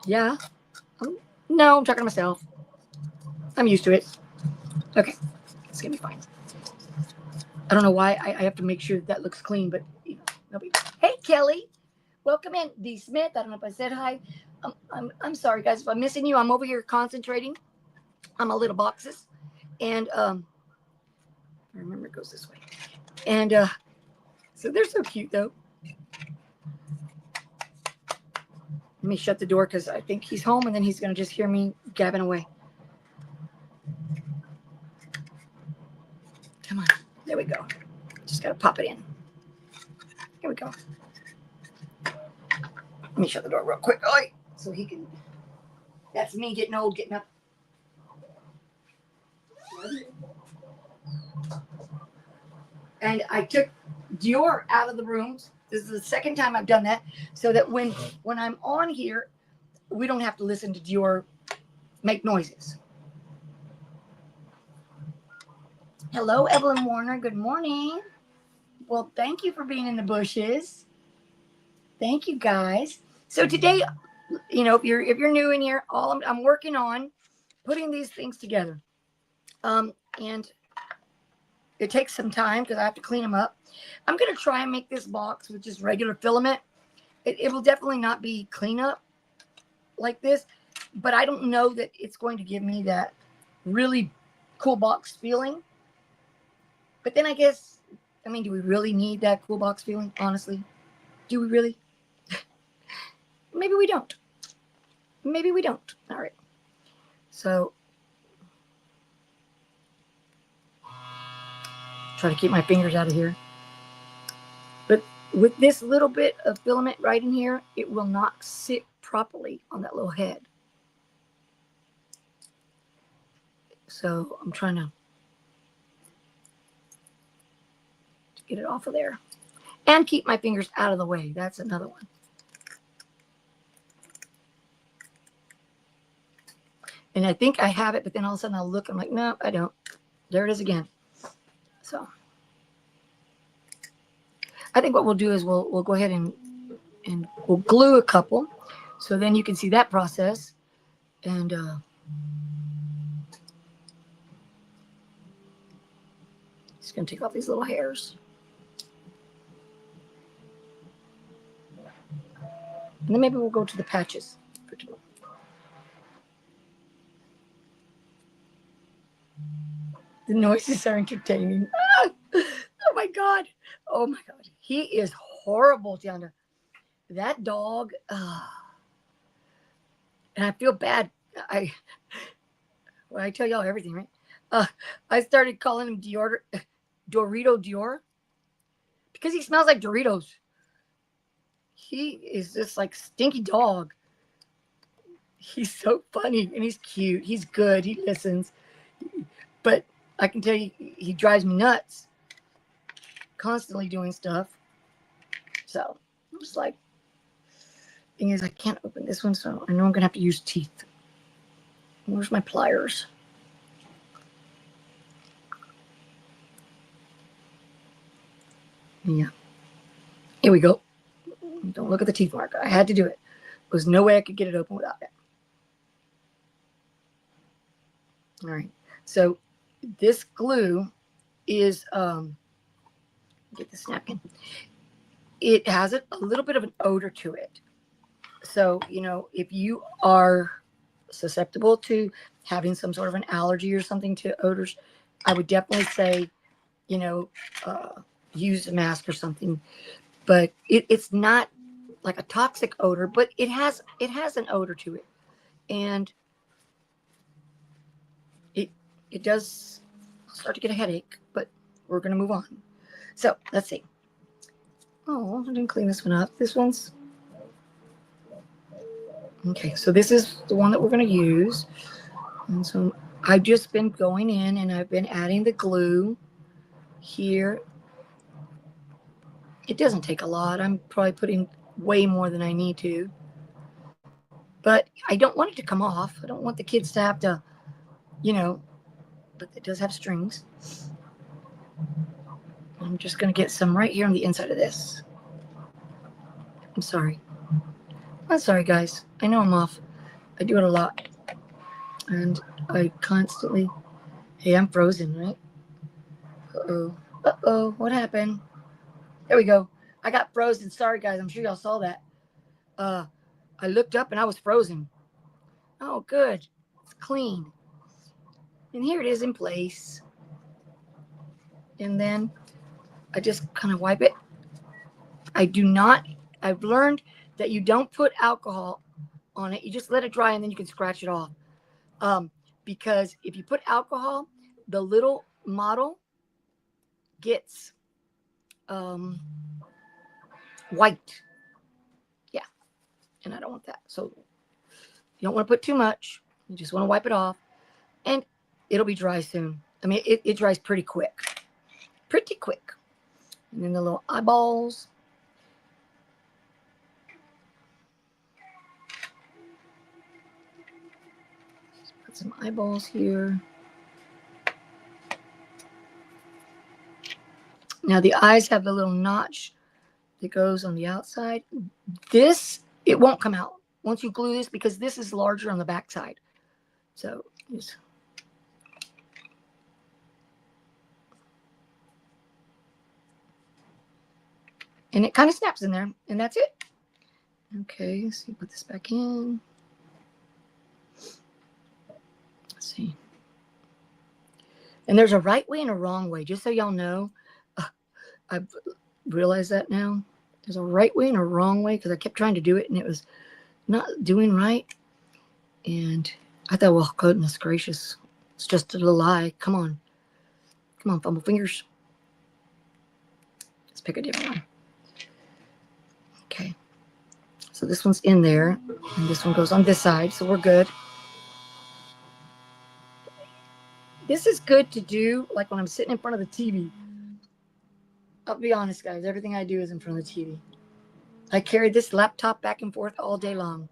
yeah. No, I'm talking to myself. I'm used to it. Okay, it's gonna be fine. I don't know why I have to make sure that looks clean, but you know, nobody. Hey, Kelly, welcome in. D. Smith. I don't know if I said hi. I'm sorry, guys, if I'm missing you. I'm over here concentrating on my little boxes, and I remember it goes this way, and so they're so cute though. Let me shut the door, because I think he's home, and then he's gonna just hear me gabbing away. Come on. There we go. Just got to pop it in. Here we go. Let me shut the door real quick. So he can. That's me getting old, getting up. And I took Dior out of the rooms. This is the second time I've done that, so that when I'm on here, we don't have to listen to Dior make noises. Hello, Evelyn Warner. Good morning. Well, thank you for being in the bushes. Thank you, guys. So today, if you're new in here, all I'm working on putting these things together. And it takes some time because I have to clean them up. I'm gonna try and make this box with just regular filament. It will definitely not be cleanup like this, but I don't know that it's going to give me that really cool box feeling. But then I guess, I mean, do we really need that cool box feeling? Honestly, do we really? Maybe we don't. Maybe we don't. All right. So try to keep my fingers out of here. But with this little bit of filament right in here, it will not sit properly on that little head. So I'm trying to get it off of there and keep my fingers out of the way. That's another one. And I think I have it, but then all of a sudden I'll look, I'm like, no, I don't. There it is again. So I think what we'll do is we'll go ahead and we'll glue a couple. So then you can see that process. And just going to take off these little hairs. And then maybe we'll go to the patches. The noises are entertaining. Ah! Oh my God. Oh my God. He is horrible, Tiana. That dog. And I feel bad. I tell y'all everything, right? I started calling him Dorito Dior because he smells like Doritos. He is just like stinky dog. He's so funny and he's cute. He's good. He listens. But I can tell you, he drives me nuts. Constantly doing stuff. So I'm just like, thing is, I can't open this one, so I know I'm gonna have to use teeth. Where's my pliers? Yeah. Here we go. Don't look at the teeth mark. I had to do it. There was no way I could get it open without it. All right. So this glue is get this napkin. It has a little bit of an odor to it. So, if you are susceptible to having some sort of an allergy or something to odors, I would definitely say, use a mask or something. But it's not like a toxic odor, but it has an odor to it, and it does start to get a headache. But we're gonna move on. So let's see. Oh, I didn't clean this one up. This one's okay. So this is the one that we're gonna use, and so I've just been going in and I've been adding the glue here. It doesn't take a lot. I'm probably putting way more than I need to. But I don't want it to come off. I don't want the kids to have to, but it does have strings. I'm just going to get some right here on the inside of this. I'm sorry. I'm sorry, guys. I know I'm off. I do it a lot. And I constantly, hey, I'm frozen, right? Uh-oh. Uh-oh. What happened? There we go. I got frozen. Sorry, guys. I'm sure y'all saw that. I looked up and I was frozen. Oh, good. It's clean. And here it is in place. And then I just kind of wipe it. I've learned that you don't put alcohol on it. You just let it dry and then you can scratch it off. Because if you put alcohol, the little model gets white. Yeah. And I don't want that. So you don't want to put too much. You just want to wipe it off. And it'll be dry soon. I mean, it dries pretty quick. Pretty quick. And then the little eyeballs. Just put some eyeballs here. Now the eyes have the little notch that goes on the outside. This, it won't come out once you glue this because this is larger on the back side. So just and it kind of snaps in there, and that's it. Okay, so you put this back in. Let's see. And there's a right way and a wrong way, just so y'all know. I've realized that now. There's a right way and a wrong way because I kept trying to do it and it was not doing right. And I thought, well, goodness gracious, it's just a little eye. Come on. Come on, fumble fingers. Let's pick a different one. Okay. So this one's in there, and this one goes on this side, so we're good. This is good to do, like when I'm sitting in front of the TV. I'll be honest, guys. Everything I do is in front of the TV. I carry this laptop back and forth all day long.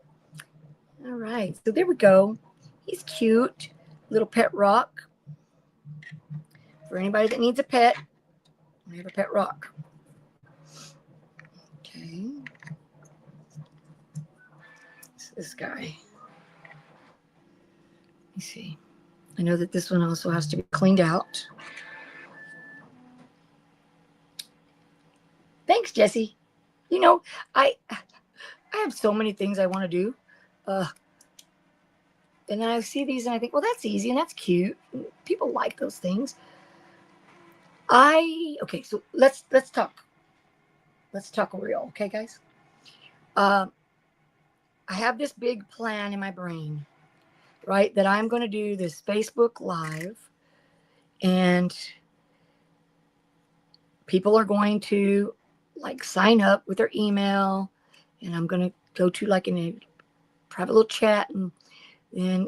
All right, so there we go. He's cute. Little pet rock. For anybody that needs a pet, I have a pet rock. Okay. It's this guy. Let me see. I know that this one also has to be cleaned out. Thanks, Jesse. You know, I have so many things I want to do. And then I see these and I think, well, that's easy and that's cute. People like those things. Okay, so let's talk. Let's talk real, okay, guys? I have this big plan in my brain, right? That I'm going to do this Facebook Live, and people are going to like sign up with their email, and I'm going to go to like in a private little chat and then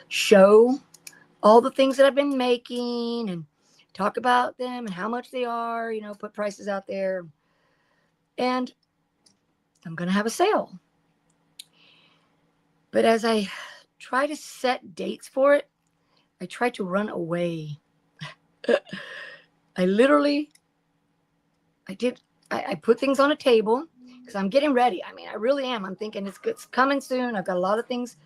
show all the things that I've been making and talk about them and how much they are, you know, put prices out there. And I'm going to have a sale. But as I try to set dates for it, I try to run away. I put things on a table because I'm getting ready. I mean, I really am. I'm thinking it's coming soon. I've got a lot of things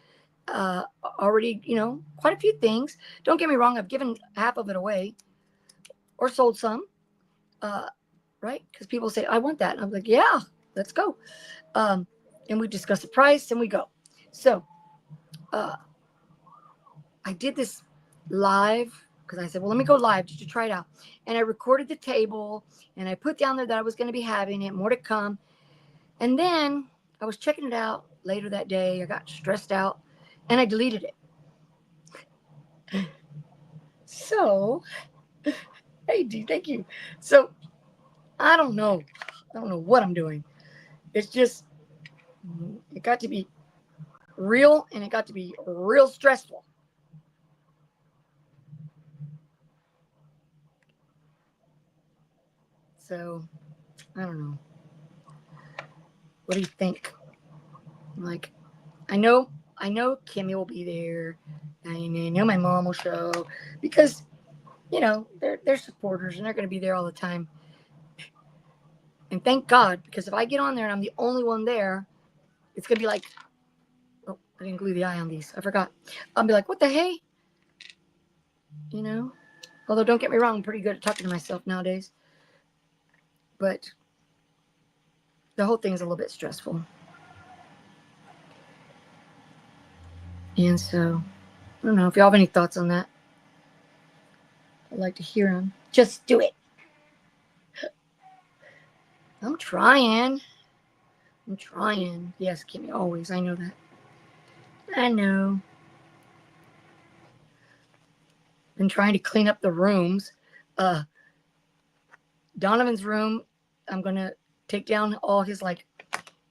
already, you know, quite a few things. Don't get me wrong. I've given half of it away or sold some, right? Because people say, I want that. And I'm like, yeah, let's go. And we discuss the price and we go. So I did this live because I said, well, let me go live just to try it out. And I recorded the table and I put down there that I was going to be having it, more to come. And then I was checking it out later that day. I got stressed out and I deleted it. So, hey, D, thank you. So, I don't know. I don't know what I'm doing. It's just, it got to be real and it got to be real stressful. So, I don't know. What do you think? Like, I know Kimmy will be there. I know my mom will show because, you know, they're supporters and they're going to be there all the time. And thank God, because if I get on there and I'm the only one there, it's going to be like, oh, I didn't glue the eye on these. I forgot. I'll be like, what the hey? You know? Although, don't get me wrong, I'm pretty good at talking to myself nowadays. But the whole thing is a little bit stressful. And so, I don't know if y'all have any thoughts on that. I'd like to hear them. Just do it. I'm trying. Yes, Kimmy, always. I know that. I know. Been trying to clean up the rooms. Donovan's room, I'm going to take down all his like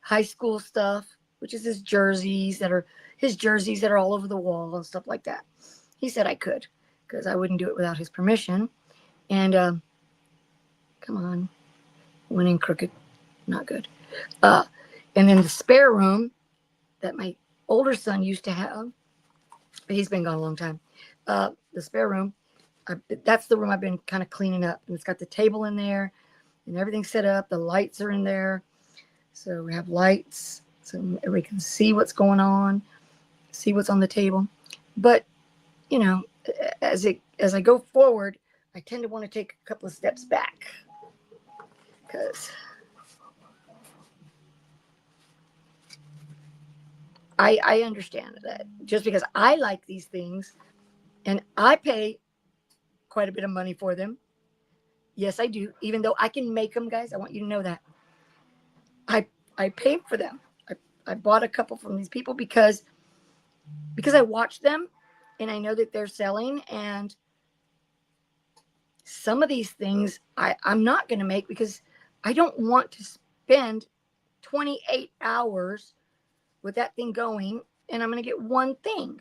high school stuff, which is his jerseys that are all over the wall and stuff like that. He said I could because I wouldn't do it without his permission. And come on, went in crooked, not good. And then the spare room that my older son used to have, but he's been gone a long time. The spare room, That's the room I've been kind of cleaning up. And it's got the table in there and everything's set up. The lights are in there. So we have lights so everybody can see what's going on, see what's on the table. But, you know, as I go forward, I tend to want to take a couple of steps back because I understand that just because I like these things and I pay quite a bit of money for them. Yes, I do. Even though I can make them, guys, I want you to know that. I paid for them. I bought a couple from these people because I watch them and I know that they're selling, and some of these things I'm not going to make because I don't want to spend 28 hours with that thing going and I'm going to get one thing.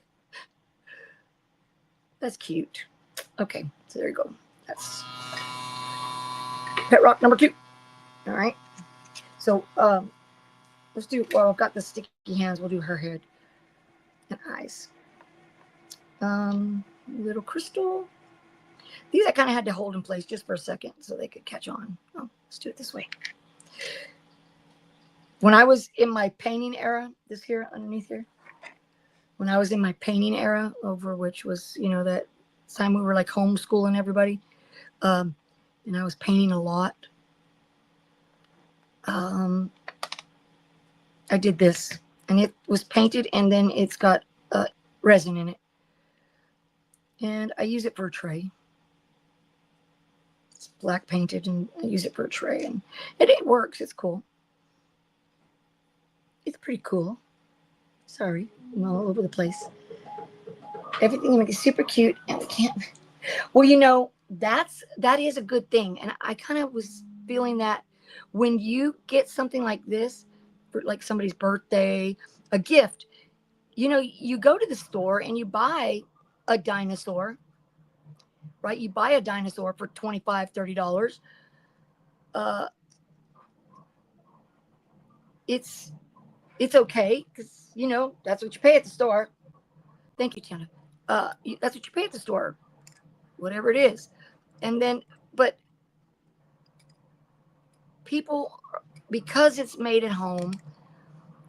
That's cute. Okay, so there you go. That's pet rock number 2. All right. So let's do, well, I've got the sticky hands. We'll do her head and eyes. Little crystal. These I kind of had to hold in place just for a second so they could catch on. Oh, let's do it this way. When I was in my painting era, this here underneath here, when I was in my painting era, over which was, you know, that time we were like homeschooling everybody, and I was painting a lot. I did this, and it was painted, and then it's got resin in it, and I use it for a tray. It's black painted, and I use it for a tray, and it works. It's cool. It's pretty cool. Sorry, I'm all over the place. Everything is super cute, and we can't. Well, you know, that is a good thing, and I kind of was feeling that when you get something like this, for like somebody's birthday, a gift, you know, you go to the store and you buy a dinosaur, right? You buy a dinosaur for $25, $30. It's okay because, you know, that's what you pay at the store. Thank you, Tiana. That's what you pay at the store, whatever it is. And then, but people, because it's made at home,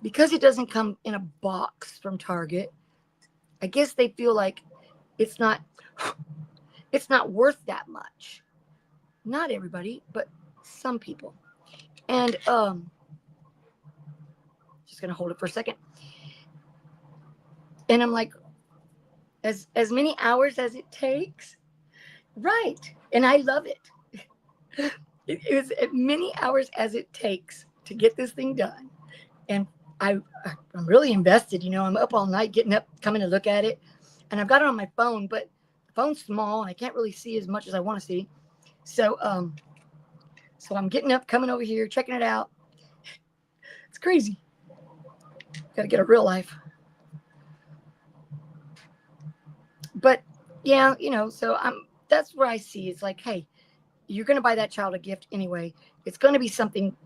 because it doesn't come in a box from Target, I guess they feel like it's not worth that much. Not everybody, but some people. And just gonna hold it for a second. And I'm like, as many hours as it takes, right? And I love it. It is as many hours as it takes to get this thing done. And I'm really invested. You know, I'm up all night getting up, coming to look at it. And I've got it on my phone, but the phone's small and I can't really see as much as I want to see. So I'm getting up, coming over here, checking it out. It's crazy. Got to get a real life. But yeah, you know, so that's where I see it's like, hey, you're going to buy that child a gift anyway. It's going to be something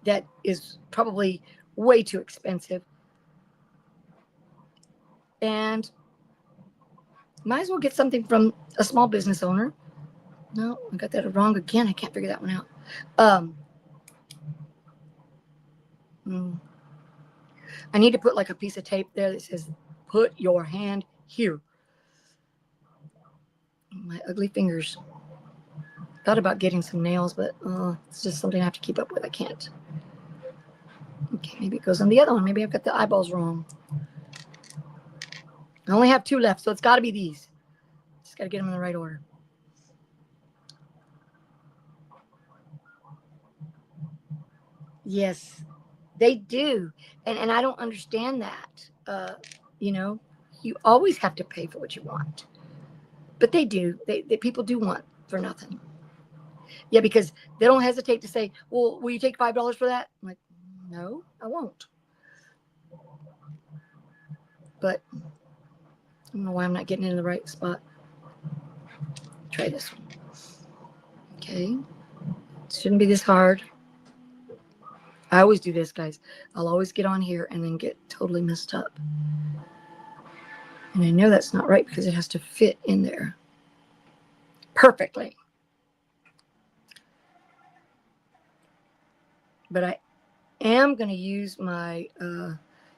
that is probably way too expensive. And might as well get something from a small business owner. No, I got that wrong again. I can't figure that one out. I need to put like a piece of tape there that says, put your hand here. My ugly fingers. Thought about getting some nails, but it's just something I have to keep up with. I can't. Okay, maybe it goes on the other one. Maybe I've got the eyeballs wrong. I only have 2 left, so it's got to be these. Just got to get them in the right order. Yes, they do. And I don't understand that. You know, you always have to pay for what you want. But they do. They people do want for nothing. Yeah, because they don't hesitate to say, well, will you take $5 for that? I'm like, no, I won't. But I don't know why I'm not getting in the right spot. Try this one. Okay. It shouldn't be this hard. I always do this, guys. I'll always get on here and then get totally messed up. And I know that's not right because it has to fit in there. perfectly. But I am going to use my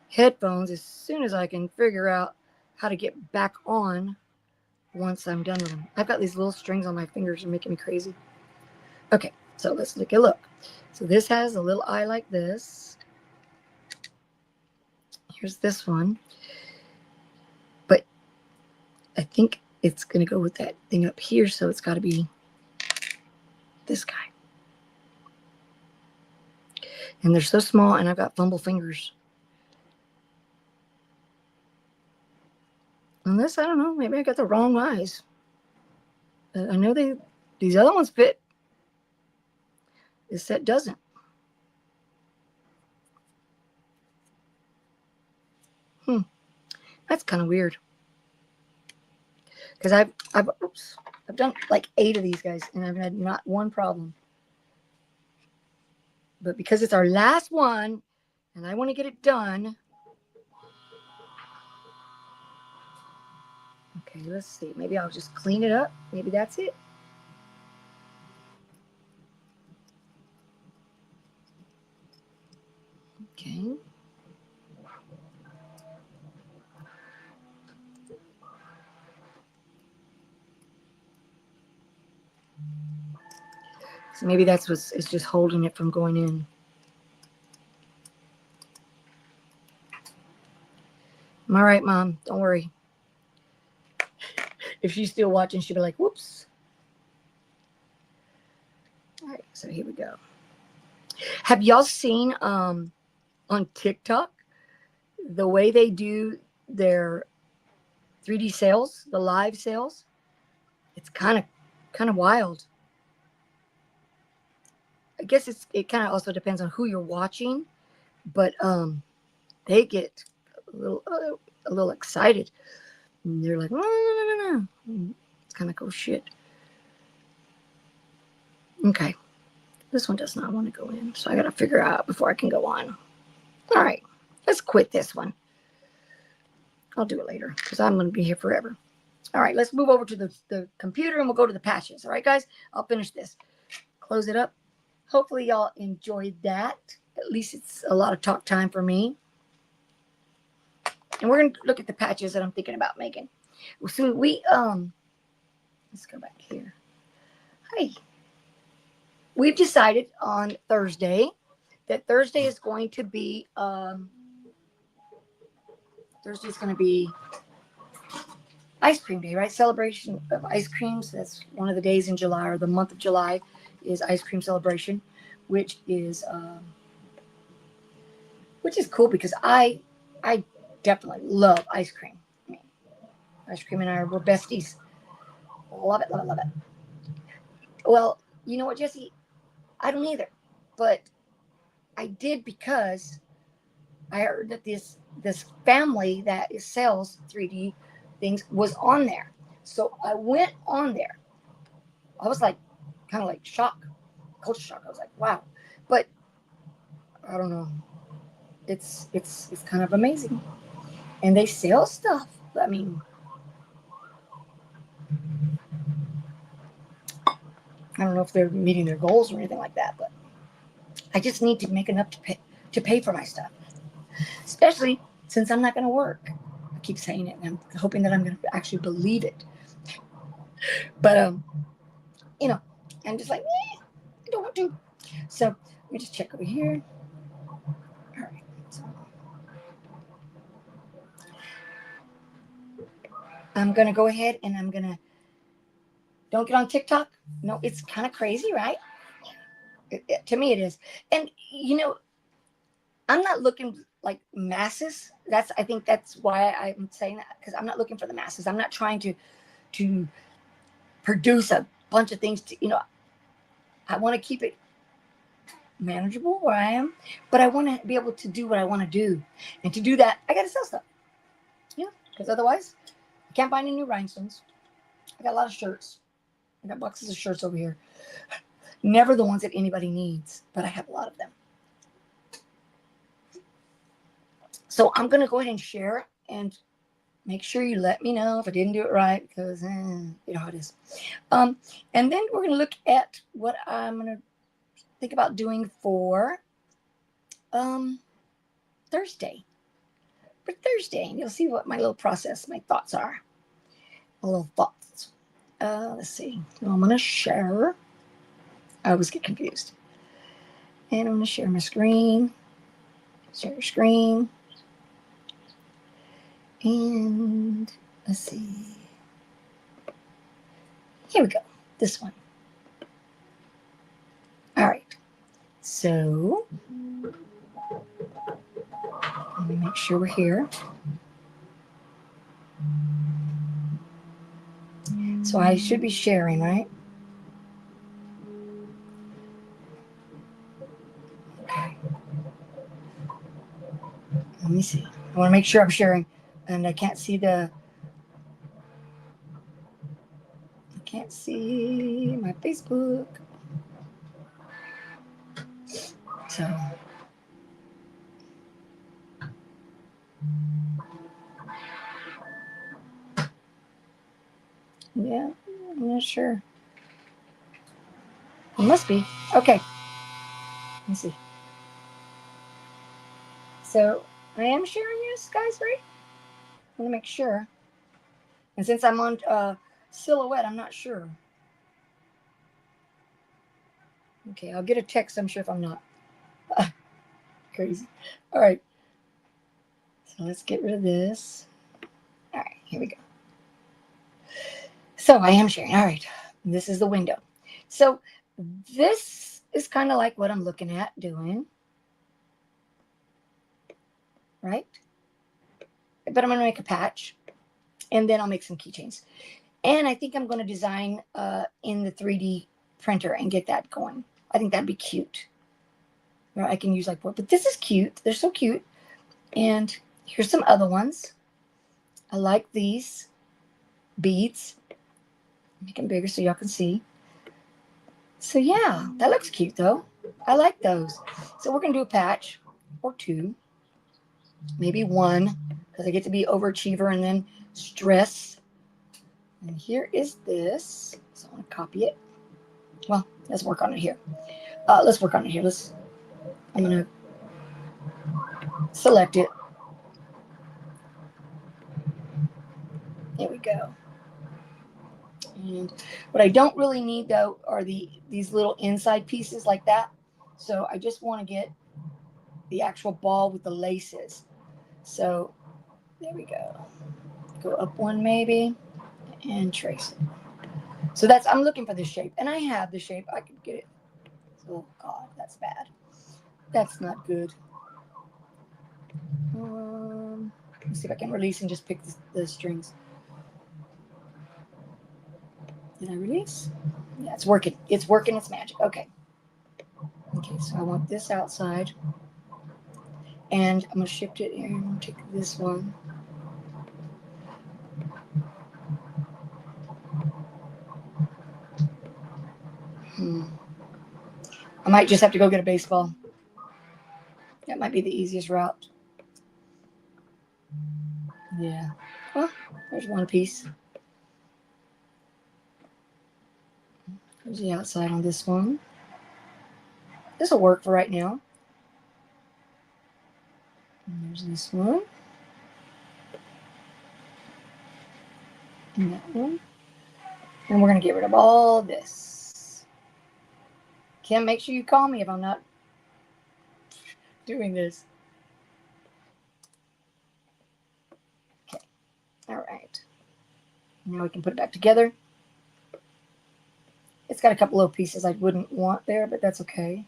headphones as soon as I can figure out how to get back on once I'm done with them. I've got these little strings on my fingers that are making me crazy. Okay, so let's take a look. So this has a little eye like this. Here's this one. But I think it's going to go with that thing up here, so it's got to be this guy. And they're so small, and I've got fumble fingers. Unless, I don't know, maybe I got the wrong eyes. I know these other ones fit. This set doesn't. That's kind of weird. Because I've done like 8 of these guys, and I've had not one problem. But because it's our last one, and I want to get it done. Okay, let's see. Maybe I'll just clean it up. Maybe that's it. Okay. So maybe that's what's it's just holding it from going in. I'm all right, Mom. Don't worry. If she's still watching, she'll be like, whoops. All right, so here we go. Have y'all seen on TikTok the way they do their 3D sales, the live sales? It's kind of wild. I guess it kind of also depends on who you're watching, but they get a little excited. And they're like, no. It's kind of cool shit. Okay. This one does not want to go in, so I got to figure out before I can go on. All right. Let's quit this one. I'll do it later because I'm going to be here forever. All right. Let's move over to the computer and we'll go to the patches. All right, guys? I'll finish this. Close it up. Hopefully y'all enjoyed that. At least it's a lot of talk time for me. And we're going to look at the patches that I'm thinking about making. So we, let's go back here. Hi. We've decided on Thursday that Thursday is going to be, Thursday's going to be ice cream day, right? Celebration of ice creams. That's one of the days in July, or the month of July is ice cream celebration, which is cool because I definitely love ice cream. I mean, ice cream and I were besties. Love it, love it, love it. Well, you know what, Jesse? I don't either, but I did because I heard that this family that sells 3D things was on there. So I went on there. I was like, kind of like shocked, culture shock. I was like, wow. But I don't know. It's kind of amazing. And they sell stuff. I mean, I don't know if they're meeting their goals or anything like that, but I just need to make enough to pay for my stuff. Especially since I'm not going to work. I keep saying it, and I'm hoping that I'm going to actually believe it. But you know, I'm just like, I don't want to. So let me just check over here. All right. So I'm going to go ahead and I'm going to, don't get on TikTok. No, it's kind of crazy, right? To me, it is. And, you know, I'm not looking like masses. I think that's why I'm saying that, because I'm not looking for the masses. I'm not trying to produce a bunch of things I want to keep it manageable where I am, but I want to be able to do what I want to do. And to do that, I got to sell stuff. Yeah, because otherwise, I can't buy any new rhinestones. I got a lot of shirts. I got boxes of shirts over here. Never the ones that anybody needs, but I have a lot of them. So I'm going to go ahead and share and make sure you let me know if I didn't do it right, because you know how it is. And then we're going to look at what I'm going to think about doing for Thursday. For Thursday, and you'll see what my little process, my thoughts are. My little thoughts. Let's see. I'm going to share. I always get confused. And I'm going to share my screen. Share your screen. And let's see. Here we go. This one. All right. So let me make sure we're here. So I should be sharing, right? Okay. Let me see. I want to make sure I'm sharing, and I can't see my Facebook. So yeah, I'm not sure. It must be. Okay. Let me see. So I am sharing this, guys, right? I want to make sure. And since I'm on silhouette, I'm not sure. Okay, I'll get a text, I'm sure, if I'm not. Crazy. All right. So let's get rid of this. All right, here we go. So I am sharing. All right. This is the window. So this is kind of like what I'm looking at doing. Right? But I'm going to make a patch. And then I'll make some keychains. And I think I'm going to design in the 3D printer and get that going. I think that'd be cute. Or I can use like what, but this is cute. They're so cute. And here's some other ones. I like these beads. Make them bigger so y'all can see. So yeah, that looks cute though. I like those. So we're going to do a patch or two, maybe one, because I get to be overachiever and then stress. And here is this. So I want to copy it. Well, let's work on it here. Let's work on it here. I'm going to select it. There we go. And what I don't really need though are these little inside pieces like that. So I just want to get the actual ball with the laces. So there we go. Go up one maybe and trace it. So I'm looking for the shape, and I have the shape. I can get it. Oh God, that's bad. That's not good. Let's see if I can release and just pick the strings. Did I release? Yeah, it's working. It's working. It's magic. Okay. Okay, so I want this outside. And I'm going to shift it here. I'm going to take this one. I might just have to go get a baseball. That might be the easiest route. Yeah. Well, there's one piece. There's the outside on this one. This will work for right now. And there's this one. And that one. And we're going to get rid of all this. Kim, make sure you call me if I'm not doing this. Okay. All right. Now we can put it back together. It's got a couple little pieces I wouldn't want there, but that's okay.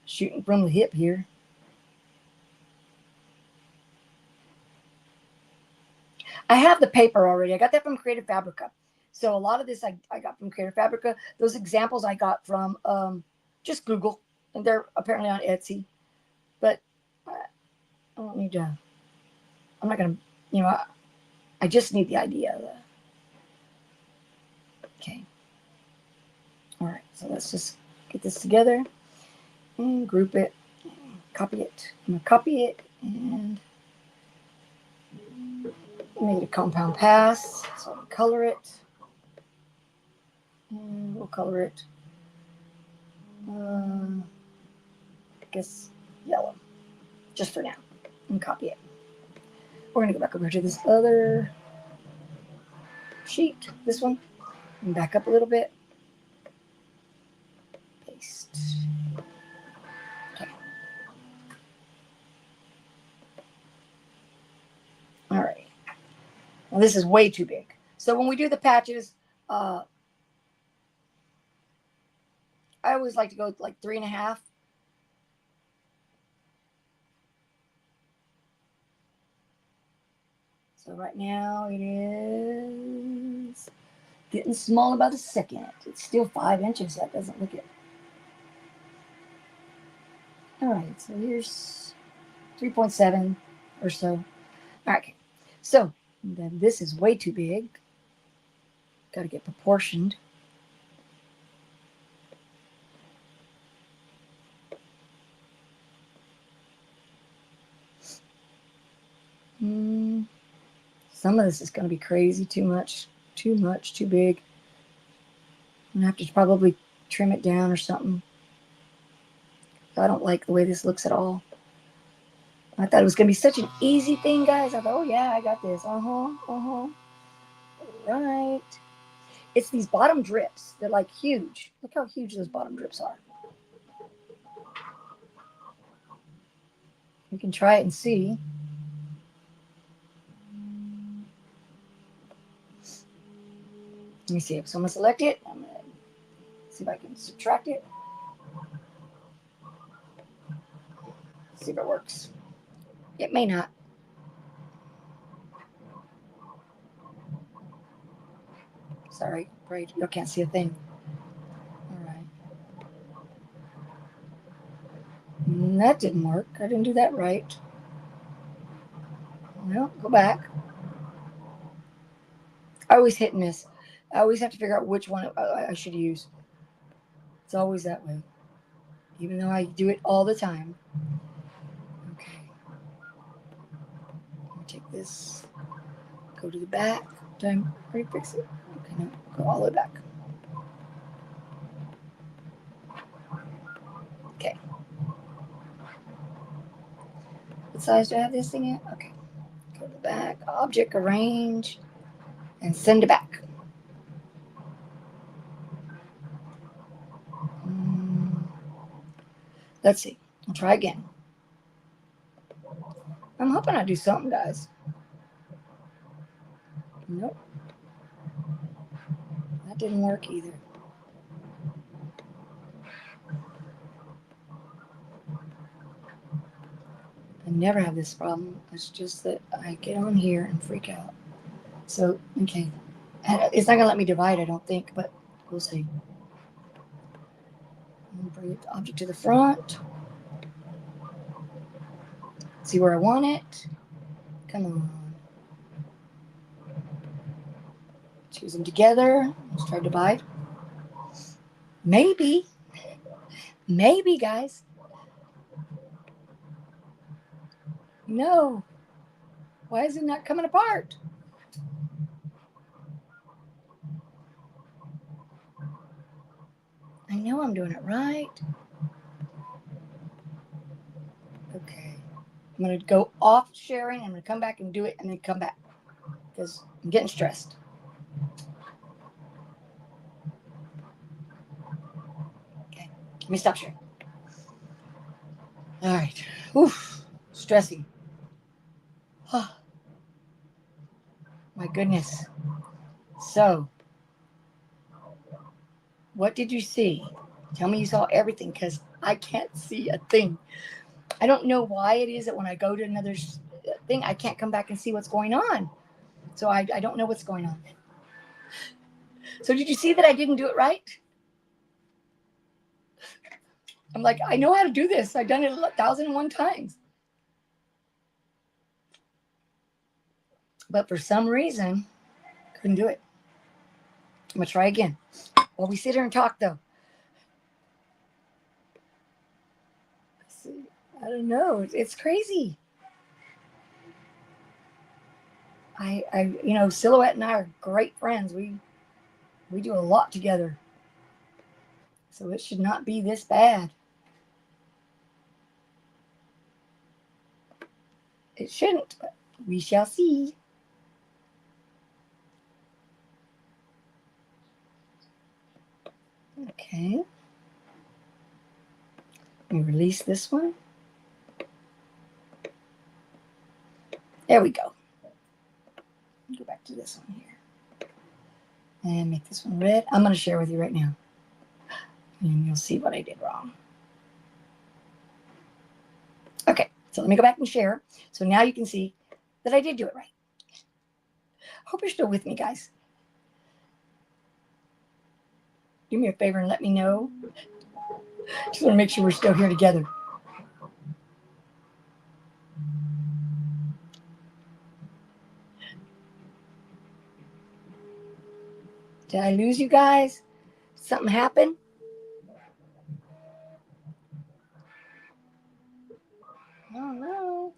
Shooting from the hip here. I have the paper already. I got that from Creative Fabrica. So a lot of this I got from Creative Fabrica. Those examples I got from just Google. And they're apparently on Etsy. But I don't need to. I'm not going to, I just need the idea. Okay. All right. So let's just get this together and group it. Copy it. I'm going to copy it and Make it a compound pass, so I'll color it. And we'll color it, I guess, yellow, just for now, and copy it. We're going to go back over to this other sheet, this one, and back up a little bit. Paste. Okay. All right. Now this is way too big. So when we do the patches, I always like to go like 3.5. So right now it is getting smaller by the second. It's still 5 inches. That doesn't look it. All right, so here's 3.7 or so. All right, so then this is way too big. Got to get proportioned. Some of this is going to be crazy, too much, too big. I'm going to have to probably trim it down or something. I don't like the way this looks at all. I thought it was going to be such an easy thing, guys. I thought, oh, yeah, I got this. Right. It's these bottom drips. They're like huge. Look how huge those bottom drips are. You can try it and see. Let me see. So I'm going to select it. I'm going to see if I can subtract it. See if it works. It may not. Sorry, right. You can't see a thing. All right. That didn't work. I didn't do that right. Well, go back. I always hit and miss. I always have to figure out which one I should use. It's always that way. Even though I do it all the time. Okay. Let me take this. Go to the back. Did I already fix it? Okay, no. Go all the way back. Okay. What size do I have this thing at? Okay. Go to the back. Object, arrange, and send it back. Let's see. I'll try again. I'm hoping I do something, guys. Nope. That didn't work either. I never have this problem. It's just that I get on here and freak out. So, okay. It's not going to let me divide, I don't think, but we'll see. I'm going to bring the object to the front. See where I want it. Come on. Choose them together. Let's try divide. Maybe. Maybe, guys. No. Why is it not coming apart? I know I'm doing it right. Okay. I'm going to go off sharing. I'm going to come back and do it and then come back because I'm getting stressed. Okay. Let me stop sharing. All right. Oof. Stressing. Oh, my goodness. So, what did you see? Tell me you saw everything because I can't see a thing. I don't know why it is that when I go to another thing, I can't come back and see what's going on. So I don't know what's going on. So did you see that I didn't do it right? I'm like, I know how to do this. I've done it 1,001 times. But for some reason, couldn't do it. I'm going to try again. While we sit here and talk, though. Let's see. I don't know. It's crazy. you know, Silhouette and I are great friends. We do a lot together. So it should not be this bad. It shouldn't, but we shall see. Okay. Let me release this one. There we go. Go back to this one here. And make this one red. I'm going to share with you right now. And you'll see what I did wrong. Okay, so let me go back and share. So now you can see that I did do it right. Hope you're still with me, guys. Do me a favor and let me know. Just want to make sure we're still here together. Did I lose you guys? Something happened? Oh no.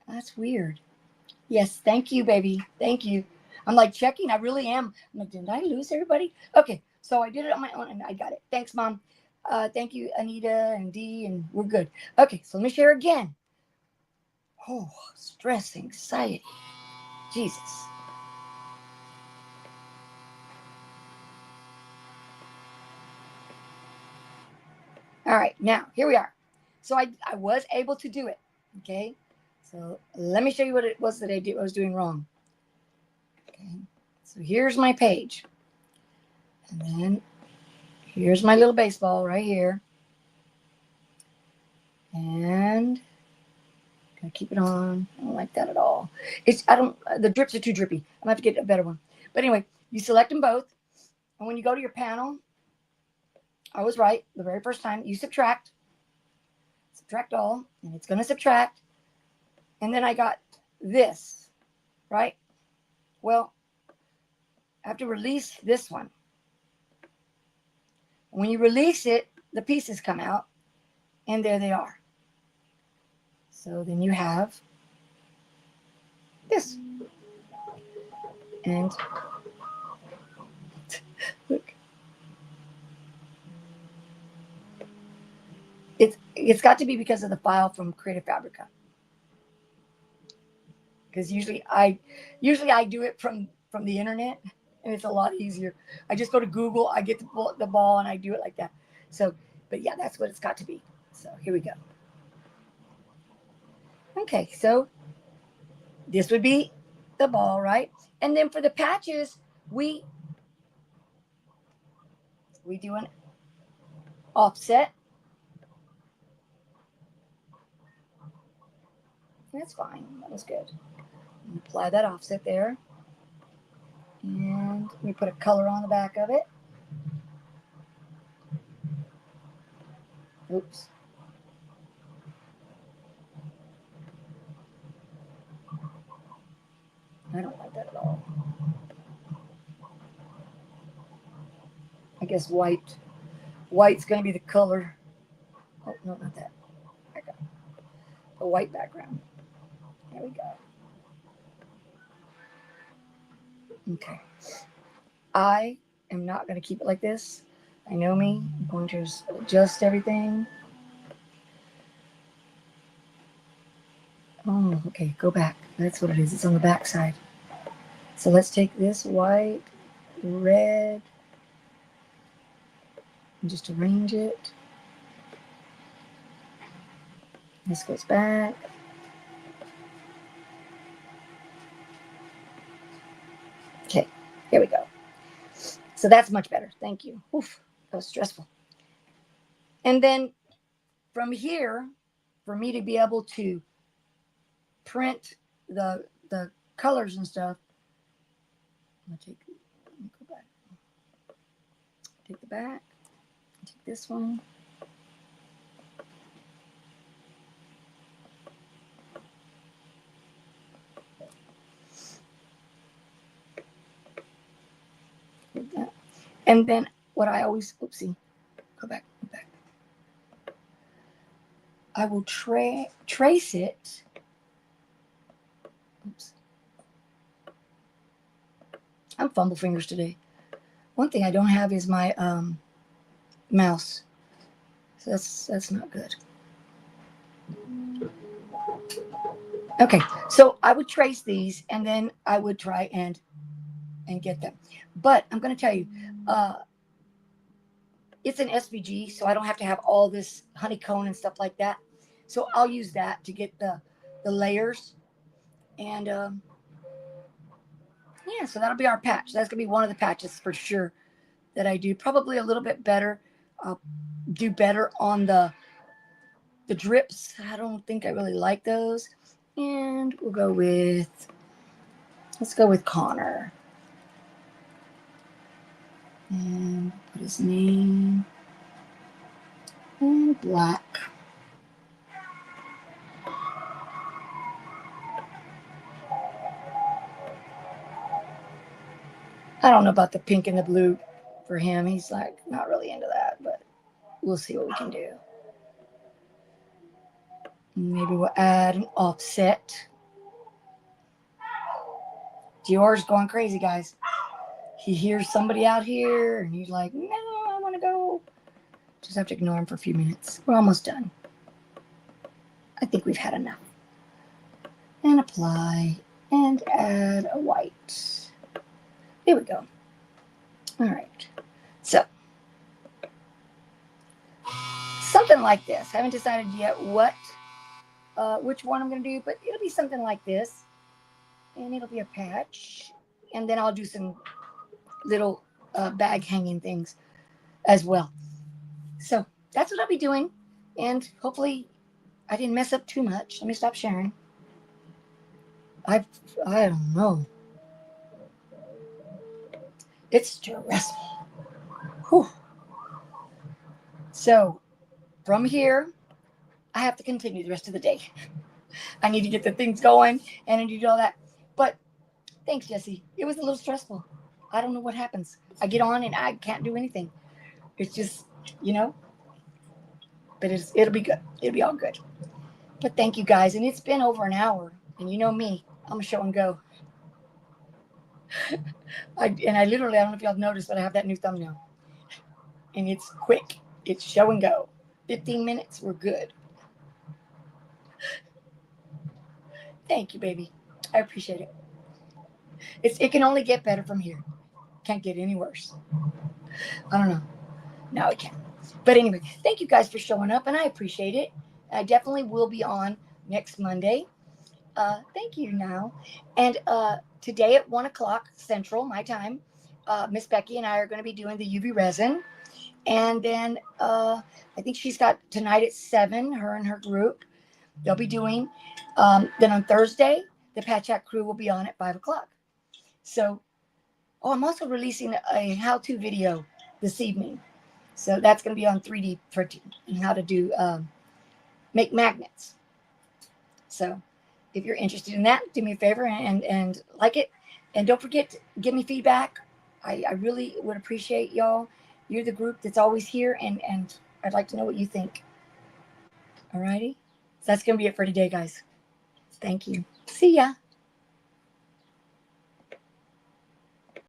That's weird. Yes, thank you, baby. Thank you. I'm like checking. I really am. I'm like, didn't I lose everybody? Okay, so I did it on my own and I got it. Thanks, Mom. Thank you, Anita and Dee, and we're good. Okay, so let me share again. Oh, stress, anxiety. Jesus. All right, now here we are. So I was able to do it. Okay, so let me show you what it was that I was doing wrong. Okay, so here's my page, and then here's my little baseball right here, and gonna keep it on. I don't like that at all. The drips are too drippy. I'm gonna have to get a better one. But anyway, you select them both, and when you go to your panel, I was right the very first time. You subtract all, and it's gonna subtract. And then I got this, right? Well, I have to release this one. When you release it, the pieces come out, and there they are. So then you have this. And look. It's got to be because of the file from Creative Fabrica. Because usually I do it from the internet, and it's a lot easier. I just go to Google, I get the ball, and I do it like that. So, but yeah, that's what it's got to be. So here we go. Okay, so this would be the ball, right? And then for the patches, we do an offset. That's fine. That was good. Apply that offset there. And we put a color on the back of it. Oops. I don't like that at all. I guess white's going to be the color. Oh, no, not that. Back up. A white background. There we go. Okay. I am not going to keep it like this. I know me. I'm going to adjust everything. Oh, okay. Go back. That's what it is. It's on the back side. So let's take this white, red, and just arrange it. This goes back. Okay, here we go. So that's much better. Thank you. Oof, that was stressful. And then from here, for me to be able to print the colors and stuff, let me go back. Take the back. Take this one. And then what I always, oopsie, go back. I will trace it. Oops. I'm fumble fingers today. One thing I don't have is my mouse. So that's not good. Okay, so I would trace these and then I would try and get them. But I'm going to tell you, it's an SVG, so I don't have to have all this honeycomb and stuff like that. So I'll use that to get the layers. And yeah, so that'll be our patch. That's going to be one of the patches for sure that I do. Probably a little bit better. I'll do better on the drips. I don't think I really like those. And we'll go with, let's go with Connor. And put his name. And black. I don't know about the pink and the blue for him. He's like not really into that, but we'll see what we can do. Maybe we'll add an offset. Dior's going crazy, guys. He hears somebody out here and he's like, no, I want to go. Just have to ignore him for a few minutes. We're almost done. I think we've had enough. And apply and add a white. There we go. All right. So something like this. I haven't decided yet which one I'm going to do, but it'll be something like this. And it'll be a patch. And then I'll do some little bag hanging things as well. So that's what I'll be doing. And hopefully I didn't mess up too much. Let me stop sharing. I don't know. It's stressful. Whew. So from here, I have to continue the rest of the day. I need to get the things going and I need to do all that. But thanks, Jesse. It was a little stressful. I don't know what happens. I get on and I can't do anything. It's just, but it'll be good. It'll be all good. But thank you guys. And it's been over an hour. And you know me, I'm a show and go. I literally, I don't know if y'all noticed, but I have that new thumbnail. And it's quick. It's show and go. 15 minutes, we're good. Thank you, baby. I appreciate it. It can only get better from here. Can't get any worse. I don't know. No, it can't. But anyway, thank you guys for showing up, and I appreciate it. I definitely will be on next Monday. Thank you now. And today at 1 o'clock Central, my time, Miss Becky and I are going to be doing the UV resin. And then I think she's got tonight at 7, her and her group. They'll be doing. Then on Thursday, the Patch Act crew will be on at 5 o'clock. So, I'm also releasing a how-to video this evening. So that's going to be on 3D printing and how to do make magnets. So if you're interested in that, do me a favor and like it. And don't forget to give me feedback. I really would appreciate y'all. You're the group that's always here, and I'd like to know what you think. All righty? So that's going to be it for today, guys. Thank you. See ya.